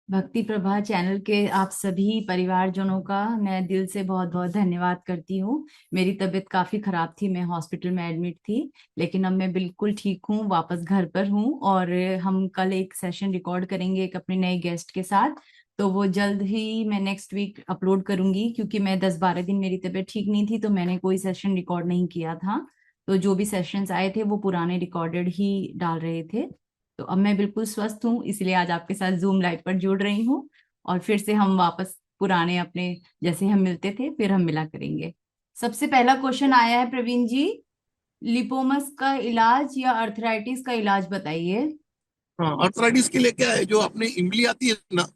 भक्ति प्रभा चैनल के आप सभी परिवारजनों का मैं दिल से बहुत बहुत धन्यवाद करती हूँ। मेरी तबीयत काफी खराब थी, मैं हॉस्पिटल में एडमिट थी, लेकिन अब मैं बिल्कुल ठीक हूँ, वापस घर पर हूँ। और हम कल एक सेशन रिकॉर्ड करेंगे एक अपने नए गेस्ट के साथ। तो वो जल्द ही मैं नेक्स्ट वीक अपलोड करूंगी, क्योंकि मैं 10-12 दिन मेरी तबीयत ठीक नहीं थी तो मैंने कोई सेशन रिकॉर्ड नहीं किया था। तो जो भी सेशंस आए थे वो पुराने रिकॉर्डेड ही डाल रहे थे। तो अब मैं बिल्कुल स्वस्थ हूँ, इसलिए आज आपके साथ जूम लाइव पर जुड़ रही हूँ। और फिर से हम वापस पुराने अपने जैसे हम मिलते थे फिर हम मिला करेंगे। सबसे पहला क्वेश्चन आया है प्रवीण जी। लिपोमस का इलाज या अर्थराइटिस का इलाज बताइए। हाँ, अर्थराइटिस के लिए क्या है, जो अपने इमली आती है ना,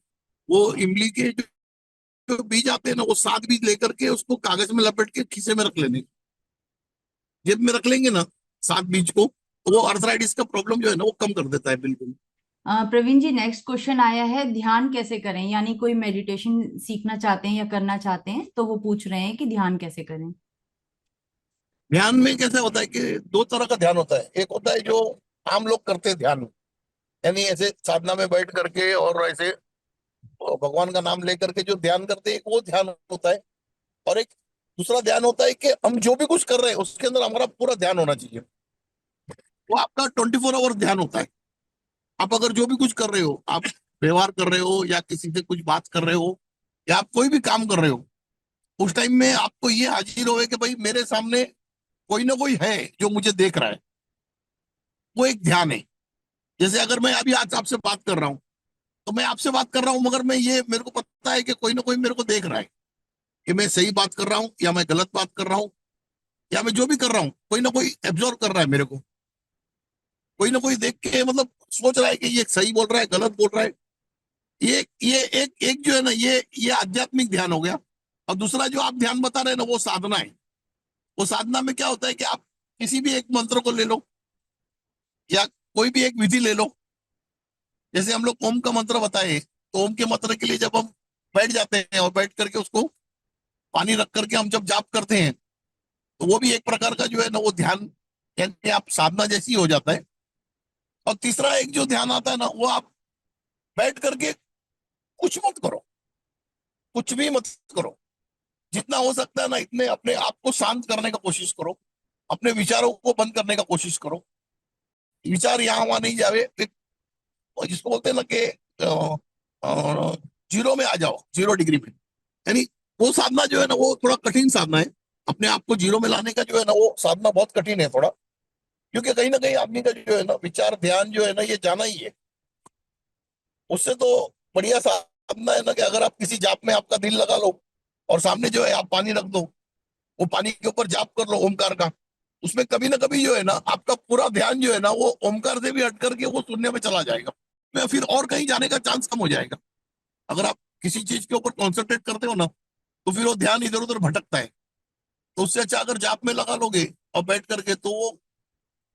वो इमली के जो बीज आते हैं ना, वो 7 बीज लेकर के उसको कागज में लपेट के खीसे में रख लेने, जेब में रख लेंगे ना 7 बीज को, तो वो अर्थराइटिस का प्रॉब्लम जो है ना वो कम कर देता है बिल्कुल। प्रवीण जी, नेक्स्ट क्वेश्चन आया है, ध्यान कैसे करें, यानी कोई मेडिटेशन सीखना चाहते हैं या करना चाहते हैं तो वो पूछ रहे हैं कि ध्यान कैसे करें। ध्यान में कैसे होता है कि दो तरह का ध्यान होता है। एक होता है जो आम लोग करते हैं ध्यान, यानी ऐसे साधना में बैठ करके और ऐसे भगवान का नाम लेकर के जो ध्यान करते हैं, एक वो ध्यान होता है। और एक दूसरा ध्यान होता है कि हम जो भी कुछ कर रहे हैं उसके अंदर हमारा पूरा ध्यान होना चाहिए। वो आपका 24 आवर ध्यान होता है। आप अगर जो भी कुछ कर रहे हो, आप व्यवहार कर रहे हो या किसी से कुछ बात कर रहे हो या आप कोई भी काम कर रहे हो, उस टाइम में आपको ये हाजिर होवे कि भाई मेरे सामने कोई ना कोई है जो मुझे देख रहा है। वो एक ध्यान है। जैसे अगर मैं अभी आज आपसे बात कर रहा हूँ, तो मैं आपसे बात कर रहा हूँ मगर मैं ये मेरे को पता है कि कोई ना कोई मेरे को देख रहा है कि मैं सही बात कर रहा हूँ या मैं गलत बात कर रहा हूँ, या मैं जो भी कर रहा हूँ कोई ना कोई एब्जॉर्व कर रहा है मेरे को। कोई ना कोई देख के मतलब सोच रहा है कि ये सही बोल रहा है गलत बोल रहा है। ये एक एक जो है ना, ये आध्यात्मिक ध्यान हो गया। और दूसरा जो आप ध्यान बता रहे हैं ना, वो साधना है। वो साधना में क्या होता है कि आप किसी भी एक मंत्र को ले लो या कोई भी एक विधि ले लो। जैसे हम लोग ओम का मंत्र बताए, तो ओम के मंत्र के लिए जब हम बैठ जाते हैं और बैठ करके उसको पानी रख करके हम जब जाप करते हैं, तो वो भी एक प्रकार का जो है ना वो ध्यान, यानी आप साधना जैसी हो जाता है। और तीसरा एक जो ध्यान आता है ना, वो आप बैठ करके कुछ मत करो, कुछ भी मत करो। जितना हो सकता है ना इतने अपने आप को शांत करने का कोशिश करो। अपने विचारों को बंद करने का कोशिश करो। विचार यहाँ वहां नहीं जावे। जिसको बोलते हैं ना कि जीरो में आ जाओ, 0 डिग्री में। यानी वो साधना जो है ना वो थोड़ा कठिन साधना है। अपने आप को जीरो में लाने का जो है ना वो साधना बहुत कठिन है थोड़ा। क्योंकि कहीं ना कहीं आदमी का जो है ना विचार ध्यान जो है ना ये जाना ही है। उससे तो बढ़िया साधना है ना कि अगर आप किसी जाप में आपका दिल लगा लो और सामने जो है आप पानी रख दो, वो पानी के ऊपर जाप कर लो ओमकार का। उसमें कभी ना कभी जो है ना आपका पूरा ध्यान जो है ना वो ओमकार से भी हट करके वो शून्य में चला जाएगा। या फिर और कहीं जाने का चांस कम हो जाएगा। अगर आप किसी चीज के ऊपर कॉन्सेंट्रेट करते हो ना, तो फिर वो ध्यान इधर उधर भटकता है। तो उससे अच्छा अगर जाप में लगा लोगे और बैठ करके, तो वो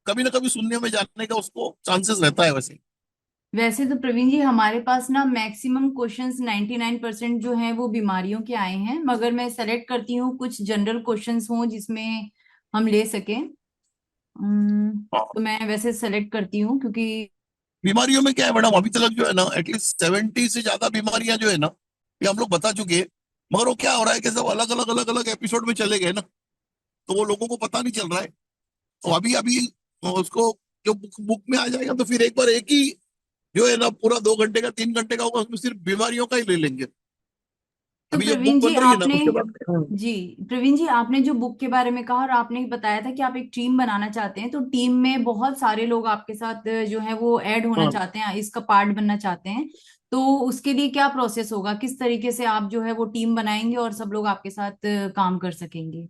कभी ना कभी शून्य में जाने का उसको चांसेस रहता है वैसे। वैसे तो प्रवीण जी हमारे पास ना मैक्सिमम क्वेश्चंस 99% जो हैं वो बीमारियों के आए हैं, मगर मैं सेलेक्ट करती हूँ कुछ जनरल क्वेश्चंस हों जिसमें हम ले सकें। हाँ, तो मैं वैसे सेलेक्ट करती हूँ क्योंकि बीमारियों में क्या है मैडम, अभी तक जो है ना एटलीस्ट 70 से ज्यादा बीमारियां जो है ना ये हम लोग बता चुके हैं। मगर वो क्या हो रहा है कि सब अलग अलग अलग अलग एपिसोड में चले गए ना, तो वो लोगों को पता नहीं चल रहा है। तो अभी अभी उसको जो बुक बुक में आ जाएगा, तो फिर एक बार एक ही जो है ना पूरा 2 घंटे का 3 घंटे का होगा, उसमें सिर्फ बीमारियों का ही ले लेंगे। तो अभी जो बुक प्रवीण जी बन रही है ना आपने उसके बाद। जी प्रवीण जी आपने जो बुक के बारे में कहा और आपने बताया था कि आप एक टीम बनाना चाहते हैं, तो टीम में बहुत सारे लोग आपके साथ जो है वो ऐड होना हाँ, चाहते हैं, इसका पार्ट बनना चाहते हैं। तो उसके लिए क्या प्रोसेस होगा, किस तरीके से आप जो है वो टीम बनाएंगे और सब लोग आपके साथ काम कर सकेंगे।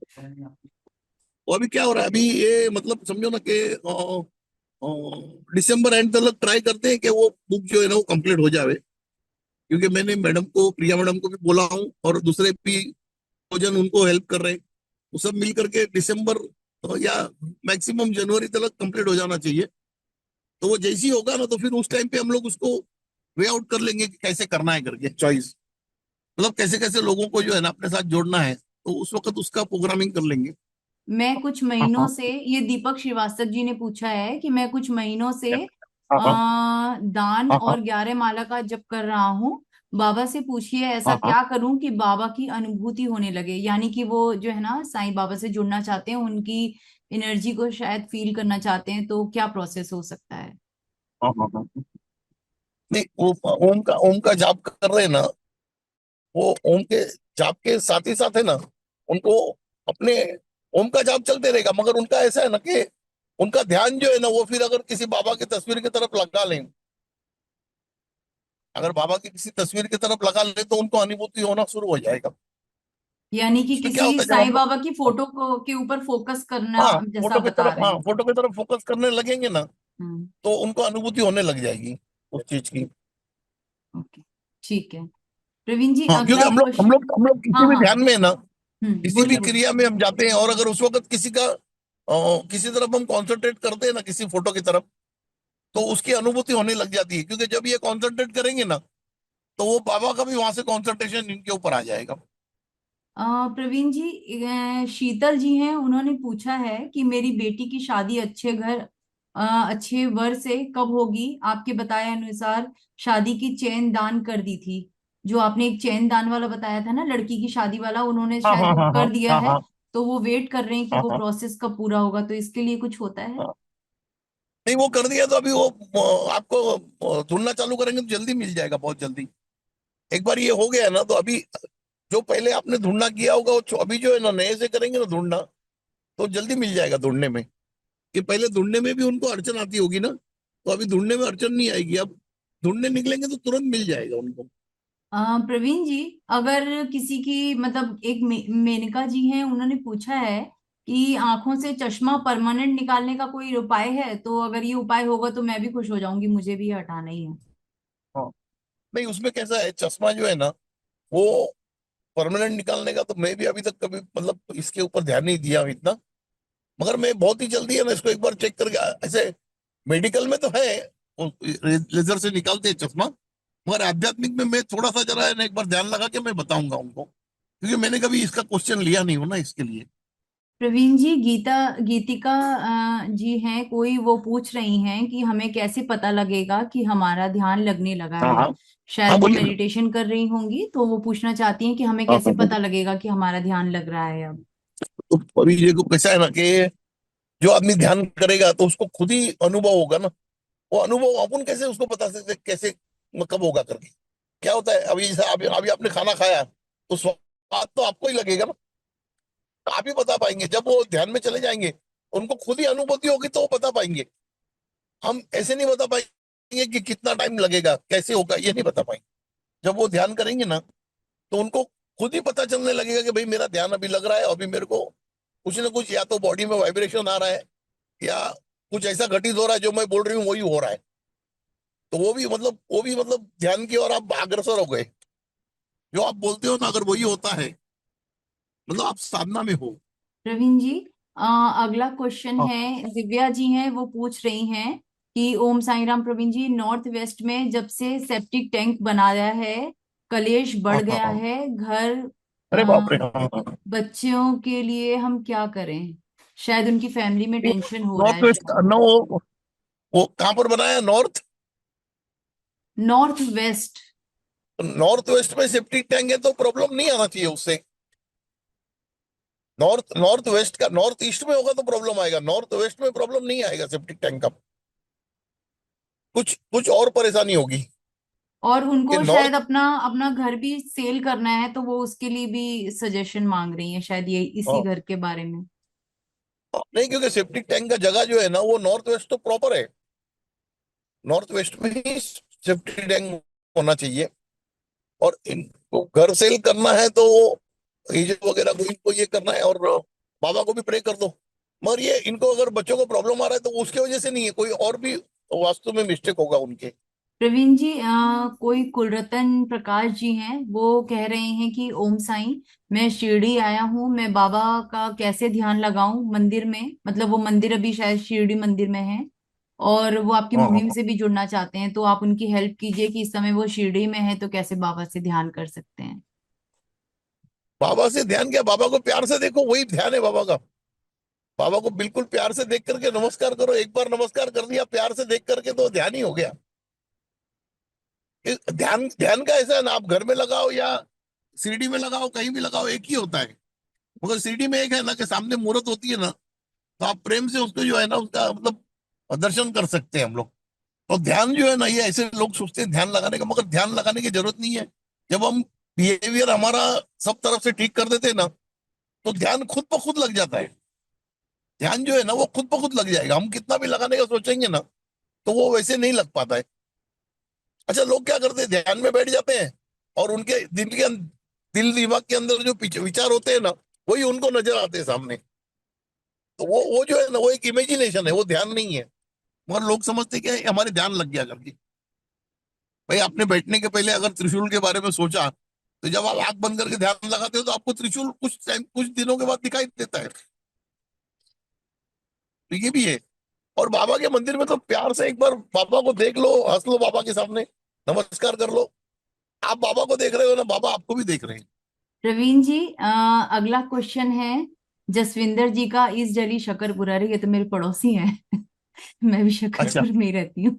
वो अभी क्या हो रहा है, अभी ये मतलब समझो ना कि दिसंबर एंड तक ट्राई करते हैं कि वो बुक जो है ना वो कंप्लीट हो जावे। क्योंकि मैंने मैडम को, प्रिया मैडम को भी बोला हूँ और दूसरे भी जन उनको हेल्प कर रहे हैं। वो सब मिल करके दिसंबर या मैक्सिमम जनवरी तक कंप्लीट हो जाना चाहिए। तो वो जैसे ही होगा ना, तो फिर उस टाइम पे हम लोग उसको वे आउट कर लेंगे कि कैसे करना है करके चॉइस। मतलब कैसे कैसे लोगों को जो है ना अपने साथ जोड़ना है, तो उस वक्त उसका प्रोग्रामिंग कर लेंगे। मैं कुछ हाँ महीनों हाँ से, ये दीपक श्रीवास्तव जी ने पूछा है कि मैं कुछ महीनों से हाँ हाँ दान हाँ हाँ। और 11 माला का जप कर रहा हूँ। बाबा से पूछिए ऐसा हाँ हाँ। क्या करूं कि बाबा की अनुभूति होने लगे, यानी कि वो जो है ना साईं बाबा से जुड़ना चाहते हैं, उनकी एनर्जी को शायद फील करना चाहते हैं, तो क्या प्रोसेस हो सकता है? हाँ हाँ हाँ। नहीं, वो ओम का जाप कर रहे हैं ना, वो ओम के जाप के साथ ही साथ है ना, उनको अपने ओम का जाप चलते रहेगा, मगर उनका ऐसा है ना कि उनका ध्यान जो है ना वो फिर अगर किसी बाबा की तस्वीर की तरफ लगा लें, अगर बाबा की किसी तस्वीर की तरफ लगा ले तो उनको अनुभूति होना शुरू हो जाएगा। यानी कि उसमें क्या किसी होता है जब साईं हम बाबा की लोग, फोटो को के ऊपर फोकस करना, हाँ जैसा फोटो आप की बता तरफ, रहे हाँ हैं। फोटो की तरफ फोकस करने लगेंगे ना, हम्म। तो उनको अनुभूति होने लग जाएगी उस चीज की। ओके, ठीक है। प्रवीण जी, हाँ, क्योंकि अगला क्वेश्चन। हम लोग किसी हाँ भी हाँ। ध्यान में है ना, किसी भी बोलिए बोलिए। क्रिया में हम जाते हैं, और अगर उस वक्त किसी तरफ हम कॉन्सेंट्रेट करते हैं ना, किसी फोटो की तरफ, तो उसकी अनुभूति होने लग जाती है, क्योंकि जब ये कॉन्सेंट्रेट करेंगे ना, तो वो बाबा का भी वहां से कॉन्सेंट्रेशन इनके ऊपर आ जाएगा। प्रवीण जी, शीतल जी हैं, उन्होंने पूछा है कि मेरी बेटी की शादी अच्छे घर, अच्छे वर से कब होगी? आपके बताए अनुसार शादी की चेन दान कर दी थी। जो आपने एक चेन दान वाला बताया था ना, लड़की की शादी वाला, उन्होंने हाँ शायद हाँ वो हाँ हाँ कर दिया हाँ है। हाँ तो वो वेट कर रहे हैं कि हाँ वो हाँ प्रोसेस कब पूरा होगा, तो इसके लिए कुछ होता है? हाँ। नहीं, वो कर दिया तो अभी वो आपको ढूंढना चालू करेंगे तो जल्दी मिल जाएगा, बहुत जल्दी। एक बार ये हो गया ना, तो अभी जो पहले आपने ढूंढना किया होगा वो अभी जो है ना नए से करेंगे ना ढूंढना, तो जल्दी मिल जाएगा ढूंढने में। कि पहले ढूंढने में भी उनको अड़चन आती होगी ना, तो अभी ढूंढने में अड़चन नहीं आएगी, अब ढूंढने निकलेंगे तो तुरंत मिल जाएगा उनको। प्रवीण जी, अगर किसी की मतलब एक मेनका जी हैं, उन्होंने पूछा है कि आंखों से चश्मा परमानेंट निकालने का कोई उपाय है, तो अगर ये उपाय होगा तो मैं भी खुश हो जाऊंगी, मुझे भी ये हटाना ही है। हाँ। नहीं, उसमें कैसा है, चश्मा जो है ना वो परमानेंट निकालने का तो मैं भी अभी तक कभी मतलब इसके ऊपर ध्यान नहीं दिया इतना, मगर मैं बहुत ही जल्दी है ना इसको एक बार चेक करके ऐसे मेडिकल में तो है, लेजर से निकालते हैं चश्मा, मगर आध्यात्मिक में मैं थोड़ा सा जरा है ना एक बार ध्यान लगा के मैं बताऊंगा उनको, क्योंकि मैंने कभी इसका क्वेश्चन लिया नहीं हो ना इसके लिए। प्रवीण जी, गीतिका जी हैं कोई, वो पूछ रही हैं कि हमें कैसे पता लगेगा कि हमारा ध्यान लगने लगा हाँ है। हाँ हाँ, शायद वो बोलिए ना। मेडिटेशन कर रही होंगी, तो वो पूछना चाहती हैं कि हमें हाँ कैसे हाँ, पता बोलिए। लगेगा कि हमारा ध्यान लग रहा है अब। तो अभी देखो कैसा है ना कि जो आदमी ध्यान करेगा तो उसको खुद ही अनुभव होगा ना, वो अनुभव अपन कैसे उसको बता सकते हैं, कैसे कब होगा करके। क्या होता है, अभी जैसे अभी अभी आपने खाना खाया तो स्वाद तो आपको ही लगेगा ना, तो आप ही बता पाएंगे। जब वो ध्यान में चले जाएंगे, उनको खुद ही अनुभूति होगी तो वो बता पाएंगे। हम ऐसे नहीं बता पाएंगे कि कितना टाइम लगेगा, कैसे होगा, ये नहीं बता पाएंगे। जब वो ध्यान करेंगे ना, तो उनको खुद ही पता चलने लगेगा कि भाई मेरा ध्यान अभी लग रहा है, अभी मेरे को कुछ ना कुछ या तो बॉडी में वाइब्रेशन आ रहा है, या कुछ ऐसा घटित हो रहा है जो मैं बोल रही हूँ वही हो रहा है। तो वो भी मतलब ध्यान की ओर आप अग्रसर हो गए। जो आप बोलते हो ना, अगर वही होता है, मतलब आप साधना में हो। प्रवीण जी, अगला क्वेश्चन हाँ है, दिव्या जी हैं, वो पूछ रही हैं कि ओम साई राम प्रवीण जी, नॉर्थ वेस्ट में जब से सेप्टिक टैंक बनाया है, कलेश बढ़ हाँ हाँ गया हाँ। है घर, अरे अ, बाप रे, हाँ हाँ हाँ। बच्चों के लिए हम क्या करें? शायद उनकी फैमिली में टेंशन हो रहा नॉर्थ है वेस्ट शायद। ना, वो कहाँ पर बनाया, north? North west. North west में सेप्टिक टैंक है तो प्रॉब्लम नहीं आना चाहिए उससे। नॉर्थ वेस्ट का, नॉर्थ ईस्ट में होगा तो प्रॉब्लम आएगा, नॉर्थ वेस्ट में प्रॉब्लम नहीं आएगा सेप्टिक टैंक का। कुछ कुछ और परेशानी होगी और कि उनको शायद नॉर्थ। अपना अपना घर भी सेल करना है, तो वो उसके लिए भी सजेशन मांग रही है शायद, ये इसी घर के बारे में। नहीं, क्योंकि सेप्टिक टैंक का जगह जो है ना वो नॉर्थ वेस्ट तो प्रॉपर है, नॉर्थ वेस्ट में ही सेप्टिक टैंक होना चाहिए। और इनको घर सेल करना है तो एजेंट वगैरह को इनको ये करना है, और बाबा को भी प्रे कर दो। मगर ये इनको अगर बच्चों को प्रॉब्लम आ रहा है तो उसके वजह से नहीं है, कोई और भी वास्तु में मिस्टेक होगा उनके। प्रवीण जी, कोई कुलरतन प्रकाश जी हैं, वो कह रहे हैं कि ओम साईं, मैं शिरडी आया हूँ, मैं बाबा का कैसे ध्यान लगाऊं मंदिर में, मतलब वो मंदिर अभी शायद शिरडी मंदिर में है, और वो आपकी हाँ हाँ मुहिम हाँ। से भी जुड़ना चाहते हैं, तो आप उनकी हेल्प कीजिए कि इस समय वो शिरडी में है तो कैसे बाबा से ध्यान कर सकते हैं। बाबा से ध्यान क्या, बाबा को प्यार से देखो, वही ध्यान है बाबा का। बाबा को बिल्कुल प्यार से देख करके नमस्कार करो, एक बार नमस्कार कर दिया प्यार से देख करके तो ध्यान ही हो गया। ध्यान ध्यान का ऐसा है ना, आप घर में लगाओ या सीढ़ी में लगाओ, कहीं भी लगाओ, एक ही होता है। मगर सीढ़ी में एक है ना कि सामने मूर्त होती है ना, तो आप प्रेम से उसको जो है ना, उसका मतलब दर्शन कर सकते हैं हम लोग। और ध्यान जो है ना, ये ऐसे लोग सोचते हैं ध्यान लगाने का, मगर ध्यान लगाने की जरूरत नहीं है। जब हम बिहेवियर हमारा सब तरफ से ठीक कर देते हैं ना, तो ध्यान खुद ब खुद लग जाता है। ध्यान जो है ना वो खुद ब खुद लग जाएगा, हम कितना भी लगाने का सोचेंगे ना, तो वो वैसे नहीं लग पाता है। अच्छा, लोग क्या करते हैं, ध्यान में बैठ जाते हैं और उनके दिल दिमाग के अंदर जो विचार होते हैं ना, वही उनको नजर आते हैं सामने। तो वो जो है ना, वो एक इमेजिनेशन है, वो ध्यान नहीं है। मगर लोग समझते क्या है, हमारे ध्यान लग गया करके। भाई, आपने बैठने के पहले अगर त्रिशूल के बारे में सोचा, तो जब आप आंख बंद करके ध्यान लगाते हो, तो आपको त्रिशूल कुछ टाइम, कुछ दिनों के बाद दिखाई देता है। तो ये भी है। और बाबा के मंदिर में तो प्यार से एक बार बाबा को देख लो, हंस लो बाबा के सामने, नमस्कार कर लो। आप बाबा को देख रहे हो ना, बाबा आपको भी देख रहे हैं। प्रवीण जी, अगला क्वेश्चन है जसविंदर जी का, ईस्ट दिल्ली शकरपुरा। अरे ये तो मेरे पड़ोसी हैं। मैं भी अच्छा। शकरपुर में ही रहती हूँ।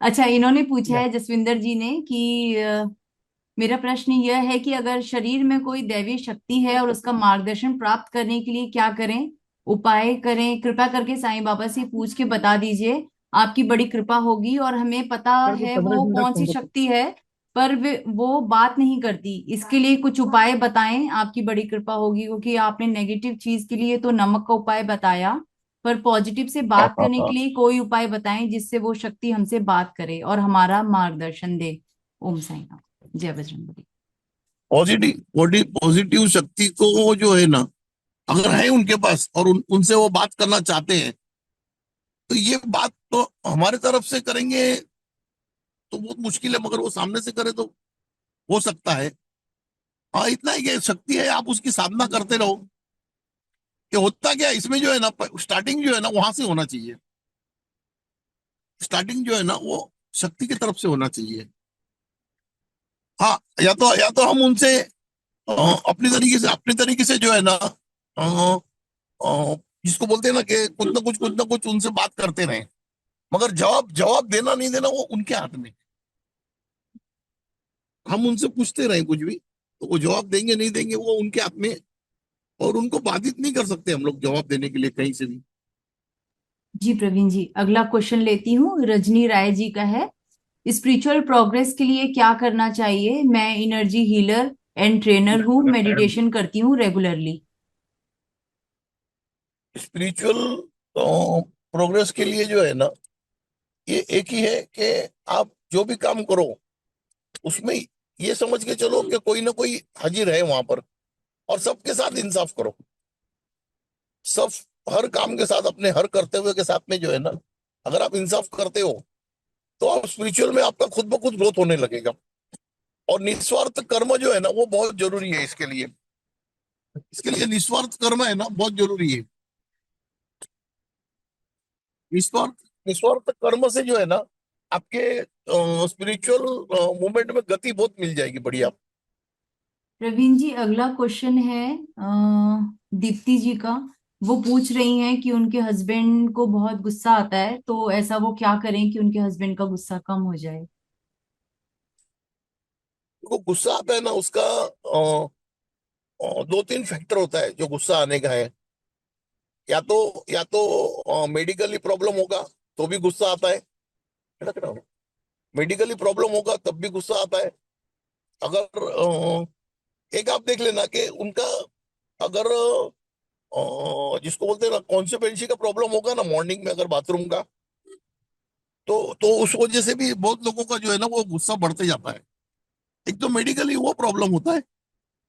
अच्छा, इन्होंने पूछा या है जसविंदर जी ने कि मेरा प्रश्न यह है कि अगर शरीर में कोई दैवी शक्ति है और उसका मार्गदर्शन प्राप्त करने के लिए क्या करें, उपाय करें, कृपा करके साईं बाबा से पूछ के बता दीजिए। आपकी बड़ी कृपा होगी। और हमें पता कर दो, है 15 वो मिनट तक कौन सी फोन कर दो। शक्ति है, पर वो बात नहीं करती। इसके लिए कुछ उपाय बताएं, आपकी बड़ी कृपा होगी। क्योंकि आपने नेगेटिव चीज के लिए तो नमक का उपाय बताया, पर पॉजिटिव से हाँ बात हाँ करने के हाँ। लिए कोई उपाय बताएं जिससे वो शक्ति हमसे बात करे और हमारा मार्गदर्शन दे। ओम साईं राम। जय बजरंगबली। पॉजिटिव पॉजिटिव शक्ति को जो है ना, अगर है उनके पास और उनसे वो बात करना चाहते हैं, तो ये बात तो हमारे तरफ से करेंगे तो बहुत मुश्किल है, मगर वो सामने से करे तो हो सकता है। हाँ, इतना ही कि शक्ति है, आप उसकी साधना करते रहो। कि होता क्या है, इसमें जो है ना, स्टार्टिंग जो है ना वहां से होना चाहिए। स्टार्टिंग जो है ना वो शक्ति की तरफ से होना चाहिए। हाँ, या तो हम उनसे अपनी तरीके से जो है ना, जिसको बोलते हैं ना कि कुछ ना कुछ उनसे बात करते रहे। मगर जवाब जवाब देना नहीं देना वो उनके हाथ में। हम उनसे पूछते रहे कुछ भी, तो वो जवाब देंगे नहीं देंगे वो उनके हाथ में। और उनको बाधित नहीं कर सकते हम लोग जवाब देने के लिए कहीं से भी। जी प्रवीण जी, अगला क्वेश्चन लेती हूँ। रजनी राय जी का है, स्पिरिचुअल प्रोग्रेस के लिए क्या करना चाहिए? मैं एनर्जी हीलर एंड ट्रेनर हूँ, मेडिटेशन करती हूँ रेगुलरली। स्पिरिचुअल प्रोग्रेस के लिए जो है ना, ये एक ही है कि आप जो भी काम करो, उसमें ये समझ के चलो कि कोई ना कोई हाजिर है वहां पर। और सबके साथ इंसाफ करो। सब, हर काम के साथ, अपने हर कर्तव्य के साथ में जो है ना, अगर आप इंसाफ करते हो, तो आप स्पिरिचुअल में आपका खुद ब खुद ग्रोथ होने लगेगा। और निस्वार्थ कर्म जो है ना वो बहुत जरूरी है इसके लिए। इसके लिए निस्वार्थ कर्म है ना बहुत जरूरी है। निस्वार्थ निस्वार्थ कर्म से जो है ना, आपके स्पिरिचुअल मूवमेंट में गति बहुत मिल जाएगी, बढ़िया। प्रवीण जी, अगला क्वेश्चन है दीप्ति जी का। वो पूछ रही हैं कि उनके हस्बैंड को बहुत गुस्सा आता है, तो ऐसा वो क्या करें कि उनके हस्बैंड का गुस्सा कम हो जाए। उनको गुस्सा आता है ना, उसका दो तीन फैक्टर होता है जो गुस्सा आने का है। या तो मेडिकली प्रॉब्लम होगा, तो भी गुस्सा आता है। मेडिकली प्रॉब्लम होगा तब भी गुस्सा आता है। अगर एक आप देख लेना कि उनका, अगर जिसको बोलते हैं ना कॉन्स्टिपेंसी का प्रॉब्लम होगा ना, मॉर्निंग में अगर बाथरूम का, तो उस वजह से भी बहुत लोगों का जो है ना वो गुस्सा बढ़ते जाता है। एक तो मेडिकली वो प्रॉब्लम होता है,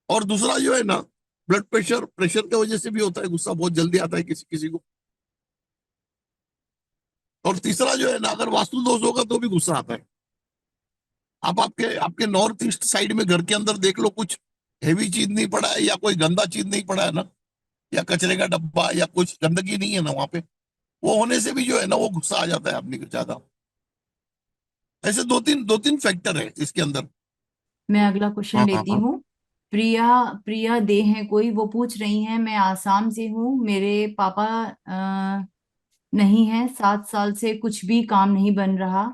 और दूसरा जो है ना, ब्लड प्रेशर प्रेशर की वजह से भी होता है, गुस्सा बहुत जल्दी आता है किसी किसी को। और तीसरा जो है ना, अगर वास्तु दोष होगा तो भी गुस्सा आता है। आप आपके आपके नॉर्थ ईस्ट साइड में घर के अंदर देख लो, कुछ हेवी चीज नहीं पड़ा है या कोई गंदा चीज नहीं पड़ा है ना, या कचरे का डब्बा या कुछ गंदगी नहीं है ना वहां पे, वो होने से भी जो है ना वो गुस्सा आ जाता है आदमी को ज्यादा। ऐसे दो तीन फैक्टर है इसके अंदर। मैं अगला क्वेश्चन हाँ हाँ लेती हाँ। हूँ। प्रिया प्रिया दे हैं कोई, वो पूछ रही हैं, मैं आसाम से हूँ, मेरे पापा नहीं है, 7 साल से कुछ भी काम नहीं बन रहा।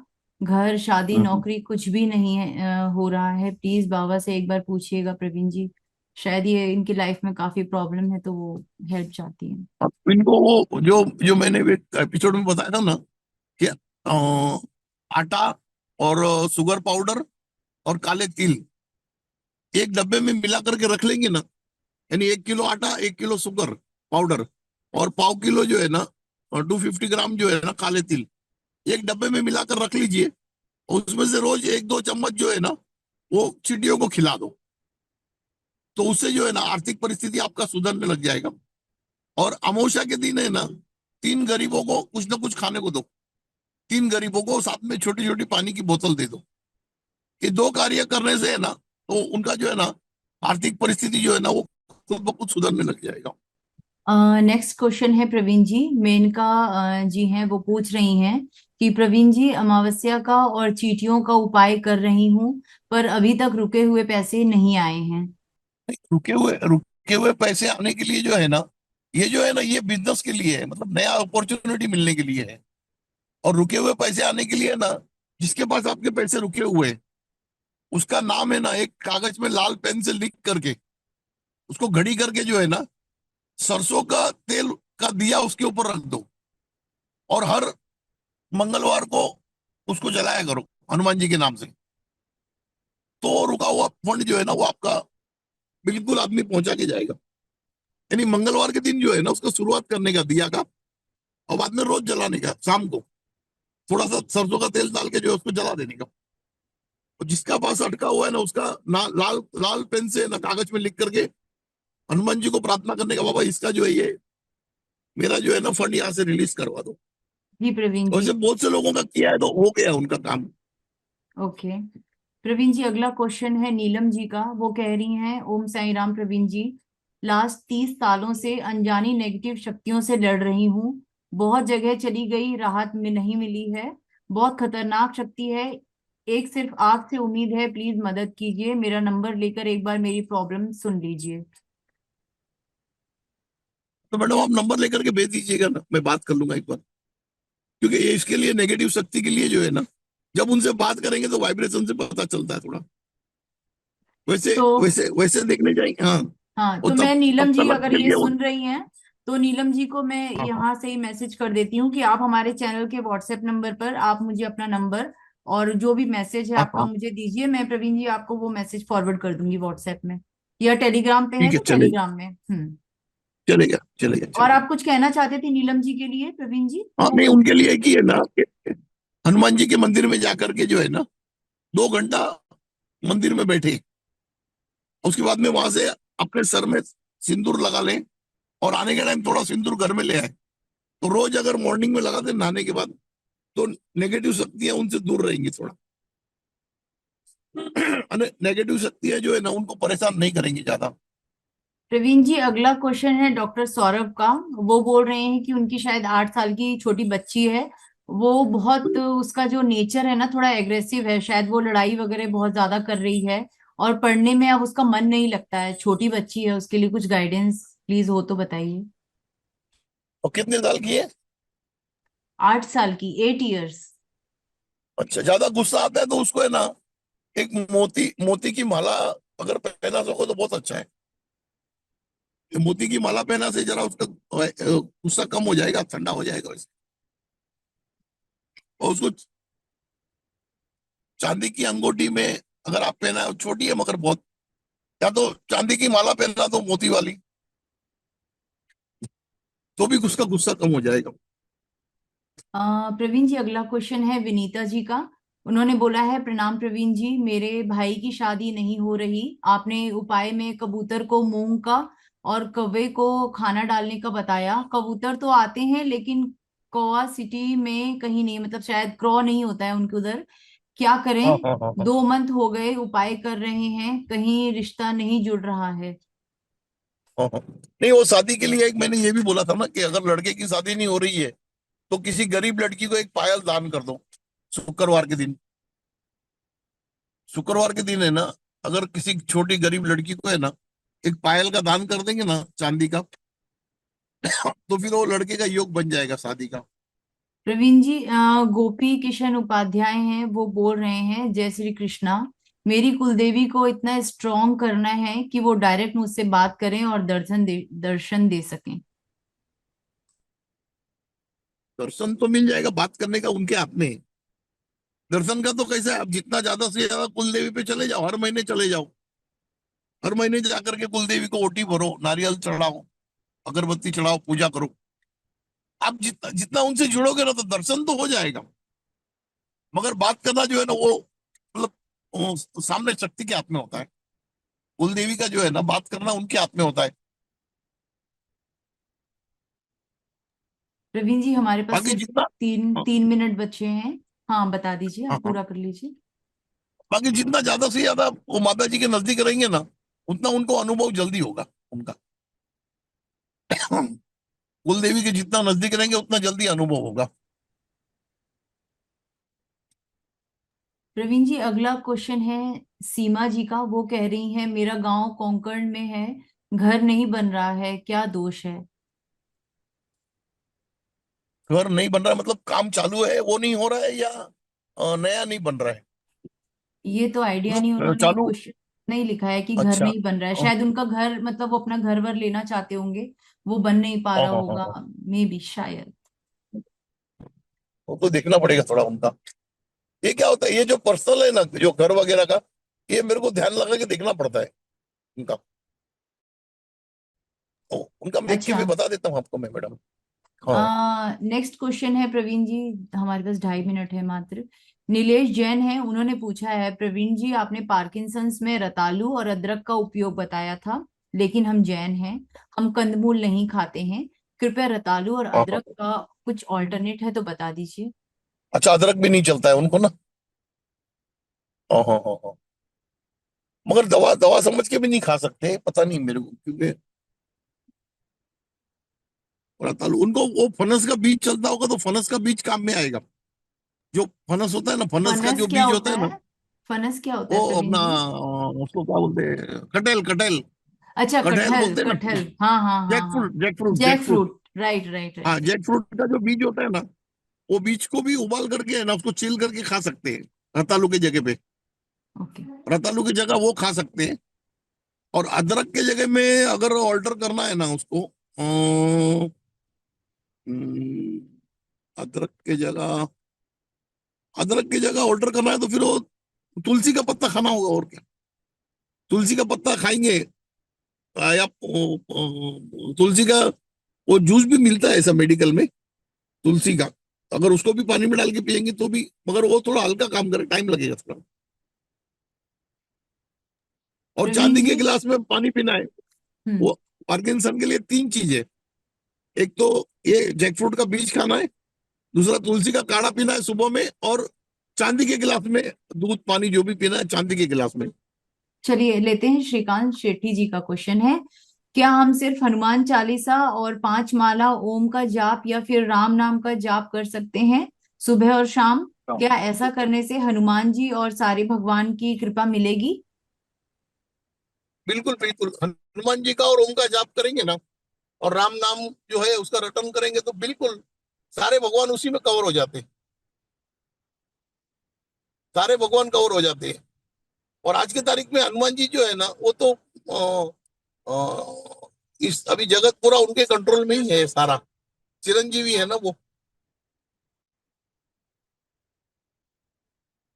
घर शादी हम्म। नौकरी कुछ भी नहीं है, हो रहा है। प्लीज बाबा से एक बार पूछिएगा प्रवीण जी, शायद ये इनकी लाइफ में काफी प्रॉब्लम है तो वो हेल्प चाहती हैं। अब इनको वो जो जो मैंने एपिसोड में बताया था ना कि आटा और शुगर पाउडर और काले तिल एक डब्बे में मिला करके रख लेंगे ना, यानी 1 किलो आटा, 1 किलो शुगर पाउडर और ½ किलो जो है ना, और 250 ग्राम जो है ना काले तिल, एक डब्बे में मिलाकर रख लीजिए। और उसमें से रोज 1-2 चम्मच जो है ना वो चींटियों को खिला दो। तो उससे जो है ना आर्थिक परिस्थिति आपका सुधरने लग जाएगा। और अमावस्या के दिन है ना 3 गरीबों को कुछ ना कुछ खाने को दो। 3 गरीबों को साथ में छोटी छोटी पानी की बोतल दे दो। ये 2 कार्य करने से है ना तो उनका जो है ना आर्थिक परिस्थिति जो है ना वो खुद ब खुद सुधरने लग जाएगा। नेक्स्ट क्वेश्चन है प्रवीण जी, मेनका जी हैं, वो पूछ रही हैं कि प्रवीण जी, अमावस्या का और चींटियों का उपाय कर रही हूँ पर अभी तक रुके हुए पैसे नहीं आए हैं। रुके हुए पैसे आने के लिए जो है ना, ये जो है ना ये बिजनेस के लिए है, मतलब नया अपॉर्चुनिटी मिलने के लिए है। और रुके हुए पैसे आने के लिए ना, जिसके पास आपके पैसे रुके हुए हैं उसका नाम है ना एक कागज में लाल पेन से लिख करके उसको घड़ी करके जो है ना सरसों का तेल का दिया उसके ऊपर रख दो। और हर मंगलवार को उसको जलाया करो हनुमान जी के नाम से। तो रुका हुआ फंड जो है ना वो आपका बिल्कुल आदमी पहुंचा के जाएगा। यानी मंगलवार के दिन जो है ना उसका शुरुआत करने का दिया का, और बाद में रोज जलाने का शाम को थोड़ा सा सरसों का तेल डाल के जो है उसको जला देने का। और जिसका पास अटका हुआ है ना उसका ना लाल लाल पेन से ना कागज में लिख करके हनुमान जी को प्रार्थना करने का, बाबा इसका जो है ये मेरा जो है ना फंड यहाँ से रिलीज करवा दो। जी प्रवीण जी। वैसे बहुत से लोगों का किया है तो हो गया उनका काम। ओके प्रवीण जी, अगला क्वेश्चन है नीलम जी का। वो कह रही हैं, ओम साई राम प्रवीण जी, लास्ट 30 सालों से अनजानी नेगेटिव शक्तियों से लड़ रही हूँ। बहुत जगह चली गई, राहत में नहीं मिली है। बहुत खतरनाक शक्ति है। एक सिर्फ आपसे उम्मीद है, प्लीज मदद कीजिए। मेरा नंबर लेकर एक बार मेरी प्रॉब्लम सुन लीजिए। तो मैडम आप नंबर लेकर के भेज दीजिएगा ना, मैं बात कर लूंगा एक बार। क्योंकि ये इसके लिए नेगेटिव शक्ति के लिए जो है ना जब उनसे बात करेंगे तो वाइब्रेशन से पता चलता है थोड़ा। वैसे तो वैसे वैसे देखने जाएंगे हाँ। हाँ, वो तो मैं तब नीलम तब जी तक अगर ये चाहिए सुन रही हैं तो नीलम जी को मैं हाँ हाँ यहाँ से ही मैसेज कर देती हूँ कि आप हमारे चैनल के व्हाट्सएप नंबर पर आप मुझे अपना नंबर और जो भी मैसेज है हाँ आपका हाँ। मुझे दीजिए। मैं प्रवीण जी आपको वो मैसेज फॉरवर्ड कर दूंगी व्हाट्सएप में, या टेलीग्राम पे है ठीक है तो चलेगा। टेलीग्राम में। चलेगा चलेगा और चलेगा। आप कुछ कहना चाहते थे नीलम जी के लिए प्रवीण जी? हाँ नहीं उनके लिए कि है ना कि हनुमान जी के मंदिर में जाकर के जो है ना 2 घंटा मंदिर में बैठे। उसके बाद में वहां से अपने सर में सिंदूर लगा लें और आने के टाइम थोड़ा सिंदूर घर में ले आए। तो रोज अगर मॉर्निंग में लगा दें नहाने के बाद तो नेगेटिव शक्तियां उनसे दूर रहेंगी थोड़ा। नेगेटिव शक्तियां जो है ना उनको परेशान नहीं करेंगी ज्यादा। प्रवीण जी, अगला क्वेश्चन है डॉक्टर सौरभ का। वो बोल रहे हैं कि उनकी शायद 8 साल की छोटी बच्ची है। वो बहुत, उसका जो नेचर है ना थोड़ा एग्रेसिव है, शायद वो लड़ाई वगैरह बहुत ज्यादा कर रही है और पढ़ने में अब उसका मन नहीं लगता है। छोटी बच्ची है, उसके लिए कुछ गाइडेंस प्लीज हो तो बताइए। और कितने साल की है? 8 साल की, 8 इयर्स। अच्छा ज्यादा गुस्सा आता है तो उसको है ना एक मोती मोती की माला अगर पहना सको तो बहुत अच्छा है। ये मोती की माला पहना से जरा उसका गुस्सा कम हो जाएगा, ठंडा हो जाएगा वैसे। और उसको चांदी की अंगूठी में अगर आप पहना, छोटी है मगर बहुत, या तो चांदी की माला पहना दो मोती वाली, तो भी उसका गुस्सा कम हो जाएगा। प्रवीण जी, अगला क्वेश्चन है विनीता जी का। उन्होंने बोला है, प्रणाम प्रवीण जी, मेरे भाई की शादी नहीं हो रही। आपने उपाय में कबूतर को मूंग का और कौवे को खाना डालने का बताया। कबूतर तो आते हैं लेकिन कौवा सिटी में कहीं नहीं, मतलब शायद क्रॉ नहीं होता है उनके उधर। क्या हाँ करें? हाँ हाँ हाँ 2 मंथ हो गए उपाय कर रहे हैं, कहीं रिश्ता नहीं जुड़ रहा है। हाँ हाँ। नहीं वो शादी के लिए एक मैंने ये भी बोला था ना कि अगर लड़के की शादी नहीं हो रही है तो किसी गरीब लड़की को एक पायल दान कर दो शुक्रवार के दिन। शुक्रवार के दिन है ना अगर किसी छोटी गरीब लड़की को है ना एक पायल का दान कर देंगे ना चांदी का तो फिर वो लड़के का योग बन जाएगा शादी का। प्रवीण जी, गोपी किशन उपाध्याय हैं, वो बोल रहे हैं, जय श्री कृष्णा। मेरी कुलदेवी को इतना स्ट्रॉन्ग करना है कि वो डायरेक्ट मुझसे बात करें और दर्शन दे सकें। दर्शन तो मिल जाएगा, बात करने का उनके हाथ में है। दर्शन का तो कैसा है, आप जितना ज्यादा से ज्यादा कुलदेवी पे चले जाओ, हर महीने चले जाओ, हर महीने जाकर के कुलदेवी को ओटी भरो, नारियल चढ़ाओ, अगरबत्ती चढ़ाओ, पूजा करो। आप जितना जितना उनसे जुड़ोगे ना, तो दर्शन तो हो जाएगा, मगर बात करना जो है ना, वो मतलब सामने शक्ति के हाथ में होता है। कुलदेवी का जो है ना, बात करना उनके हाथ में होता है। प्रवीण जी, हमारे पास बाकी सिर्फ जितना तीन हाँ, तीन मिनट बचे हैं। हाँ, बता दीजिए, हाँ, आप हाँ। पूरा कर लीजिए। बाकी जितना ज्यादा से ज्यादा वो माता जी के नजदीक रहेंगे ना, उतना उनको अनुभव जल्दी होगा उनका। कुलदेवी के जितना नजदीक रहेंगे, उतना जल्दी अनुभव होगा। प्रवीण जी, अगला क्वेश्चन है सीमा जी का। वो कह रही हैं, मेरा गांव कोंकण में है, घर नहीं बन रहा है, क्या दोष है? घर नहीं बन रहा है मतलब काम चालू है वो नहीं हो रहा है, या नया नहीं बन रहा है? ये तो आइडिया नहीं, मतलब उन्होंने चालू। क्वेश्चन नहीं लिखा है कि घर अच्छा। नहीं बन रहा है। शायद उनका घर, मतलब वो अपना घर वर लेना चाहते होंगे, वो बन नहीं पा हाँ, रहा हाँ, हाँ, होगा। हाँ। मे बी, शायद। वो तो देखना पड़ेगा थोड़ा उनका। ये क्या होता है, ये जो पर्सनल है ना, जो घर वगैरह का, ये मेरे को ध्यान लगा के देखना पड़ता है उनका। तो उनका मैं देख के अच्छा। भी बता देता हूँ आपको मैं, मैडम। हाँ, नेक्स्ट क्वेश्चन है प्रवीण जी, हमारे पास 2.5 मिनट है मात्र। नीलेश जैन है, उन्होंने पूछा है, प्रवीण जी आपने पार्किंसंस में रतालू और अदरक का उपयोग बताया था, लेकिन हम जैन हैं, हम कंदमूल नहीं खाते हैं। कृपया रतालू और हाँ, अदरक हाँ। का कुछ ऑल्टरनेट है तो बता दीजिए। अच्छा, अदरक भी नहीं चलता है उनको ना? हाँ, हाँ, हाँ, हाँ। मगर दवा दवा समझ के भी नहीं खा सकते, पता नहीं मेरे को, क्योंकि रतालू उनको, वो फनस का बीज चलता होगा, तो फनस का बीज काम में आएगा। जो फनस होता है ना, फनस का फनस जो क्या बीज होता होता है ना, है? फनस क्या होता वो है प्रवीण अपना जी? उसको क्या बोलते हैं, कटेल, कटेल। अच्छा, कटहल कटहल, बोलते हैं ना। कटहल, हाँ हाँ हाँ जैक हाँ। Fruit, jackfruit, jack jackfruit. Fruit, right right हाँ, राइट। जैक फ्रूट का जो बीज होता है ना, वो बीज को भी उबाल करके है ना, उसको छील करके खा सकते हैं, रतालू की जगह पे। ओके। रतालू की जगह वो खा सकते हैं। और अदरक के जगह में अगर ऑल्टर करना है ना उसको, अदरक के जगह, अदरक की जगह ऑल्टर करना है, तो फिर वो तुलसी का पत्ता खाना होगा, और क्या। तुलसी का पत्ता खाएंगे, या तुलसी का वो जूस भी मिलता है ऐसा मेडिकल में, तुलसी का। अगर उसको भी पानी में डाल के पियेंगे तो भी, मगर वो थोड़ा हल्का काम करे, टाइम लगेगा थोड़ा। और प्रवीण चांदी जी। के गिलास में पानी पीना है। हम्म। वो पार्किंसन के लिए तीन चीजें, एक तो ये जैकफ्रूट का बीज खाना है, दूसरा तुलसी का काढ़ा पीना है सुबह में, और चांदी के गिलास में दूध पानी जो भी पीना है, चांदी के गिलास में। चलिए लेते हैं, श्रीकांत शेट्टी जी का क्वेश्चन है, क्या हम सिर्फ हनुमान चालीसा और 5 माला ओम का जाप या फिर राम नाम का जाप कर सकते हैं सुबह और शाम? हाँ, क्या ऐसा करने से हनुमान जी और सारे भगवान की कृपा मिलेगी? बिल्कुल बिल्कुल, हनुमान जी का और ओम का जाप करेंगे ना, और राम नाम जो है उसका रटन करेंगे, तो बिल्कुल सारे भगवान उसी में कवर हो जाते हैं। सारे भगवान कवर हो जाते हैं। और आज की तारीख में हनुमान जी जो है ना, वो तो इस अभी जगत पूरा उनके कंट्रोल में ही है सारा। चिरंजीवी है ना वो।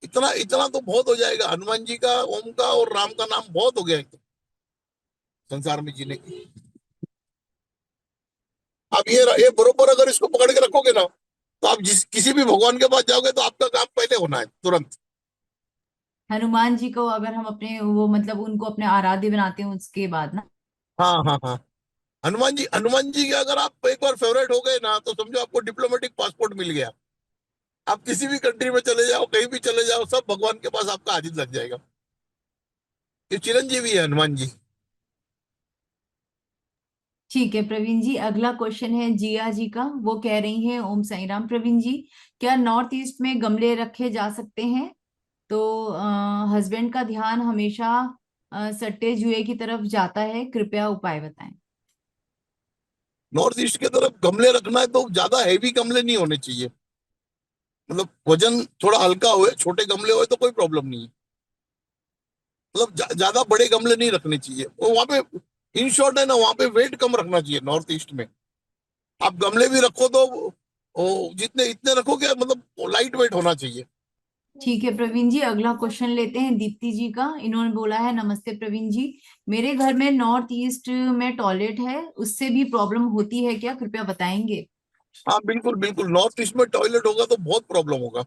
इतना इतना तो बहुत हो जाएगा, हनुमान जी का, ओम का और राम का नाम बहुत हो गया है संसार में जीने की। आप ये बरोबर अगर इसको पकड़ के रखोगे ना, तो आप जिस किसी भी भगवान के पास जाओगे, तो आपका काम पहले होना है तुरंत। हनुमान जी को अगर हम अपने वो, मतलब उनको अपने आराध्य बनाते हैं उसके बाद ना। हाँ, हाँ, हाँ। हनुमान जी के अगर आप एक बार फेवरेट हो गए ना, तो समझो आपको डिप्लोमेटिक पासपोर्ट मिल गया। आप किसी भी कंट्री में चले जाओ, कहीं भी चले जाओ, सब भगवान के पास आपका हाजिर लग जाएगा। ये चिरंजीवी है हनुमान जी। ठीक है प्रवीण जी, अगला क्वेश्चन है जिया जी का। वो कह रही हैं, ओम साई राम प्रवीण जी, क्या नॉर्थ ईस्ट में गमले रखे जा सकते हैं? तो हस्बैंड का ध्यान हमेशा सट्टे जुए की तरफ जाता है, कृपया उपाय बताएं। नॉर्थ ईस्ट की तरफ गमले रखना है, तो ज्यादा हैवी गमले नहीं होने चाहिए। मतलब वजन थोड़ा हल्का हुए, छोटे गमले हुए तो कोई प्रॉब्लम नहीं है। मतलब ज्यादा बड़े गमले नहीं रखने चाहिए वो वहां पे। इन शॉर्ट है ना, वहां पे वेट कम रखना चाहिए नॉर्थ ईस्ट में। आप गमले भी रखो तो जितने इतने रखोगे, मतलब लाइट वेट होना चाहिए। ठीक है प्रवीण जी, अगला क्वेश्चन लेते हैं दीप्ति जी का। इन्होंने बोला है, नमस्ते प्रवीण जी, मेरे घर में नॉर्थ ईस्ट में टॉयलेट है, उससे भी प्रॉब्लम होती है क्या, कृपया बताएंगे। हाँ बिल्कुल बिल्कुल, नॉर्थ ईस्ट में टॉयलेट होगा तो बहुत प्रॉब्लम होगा।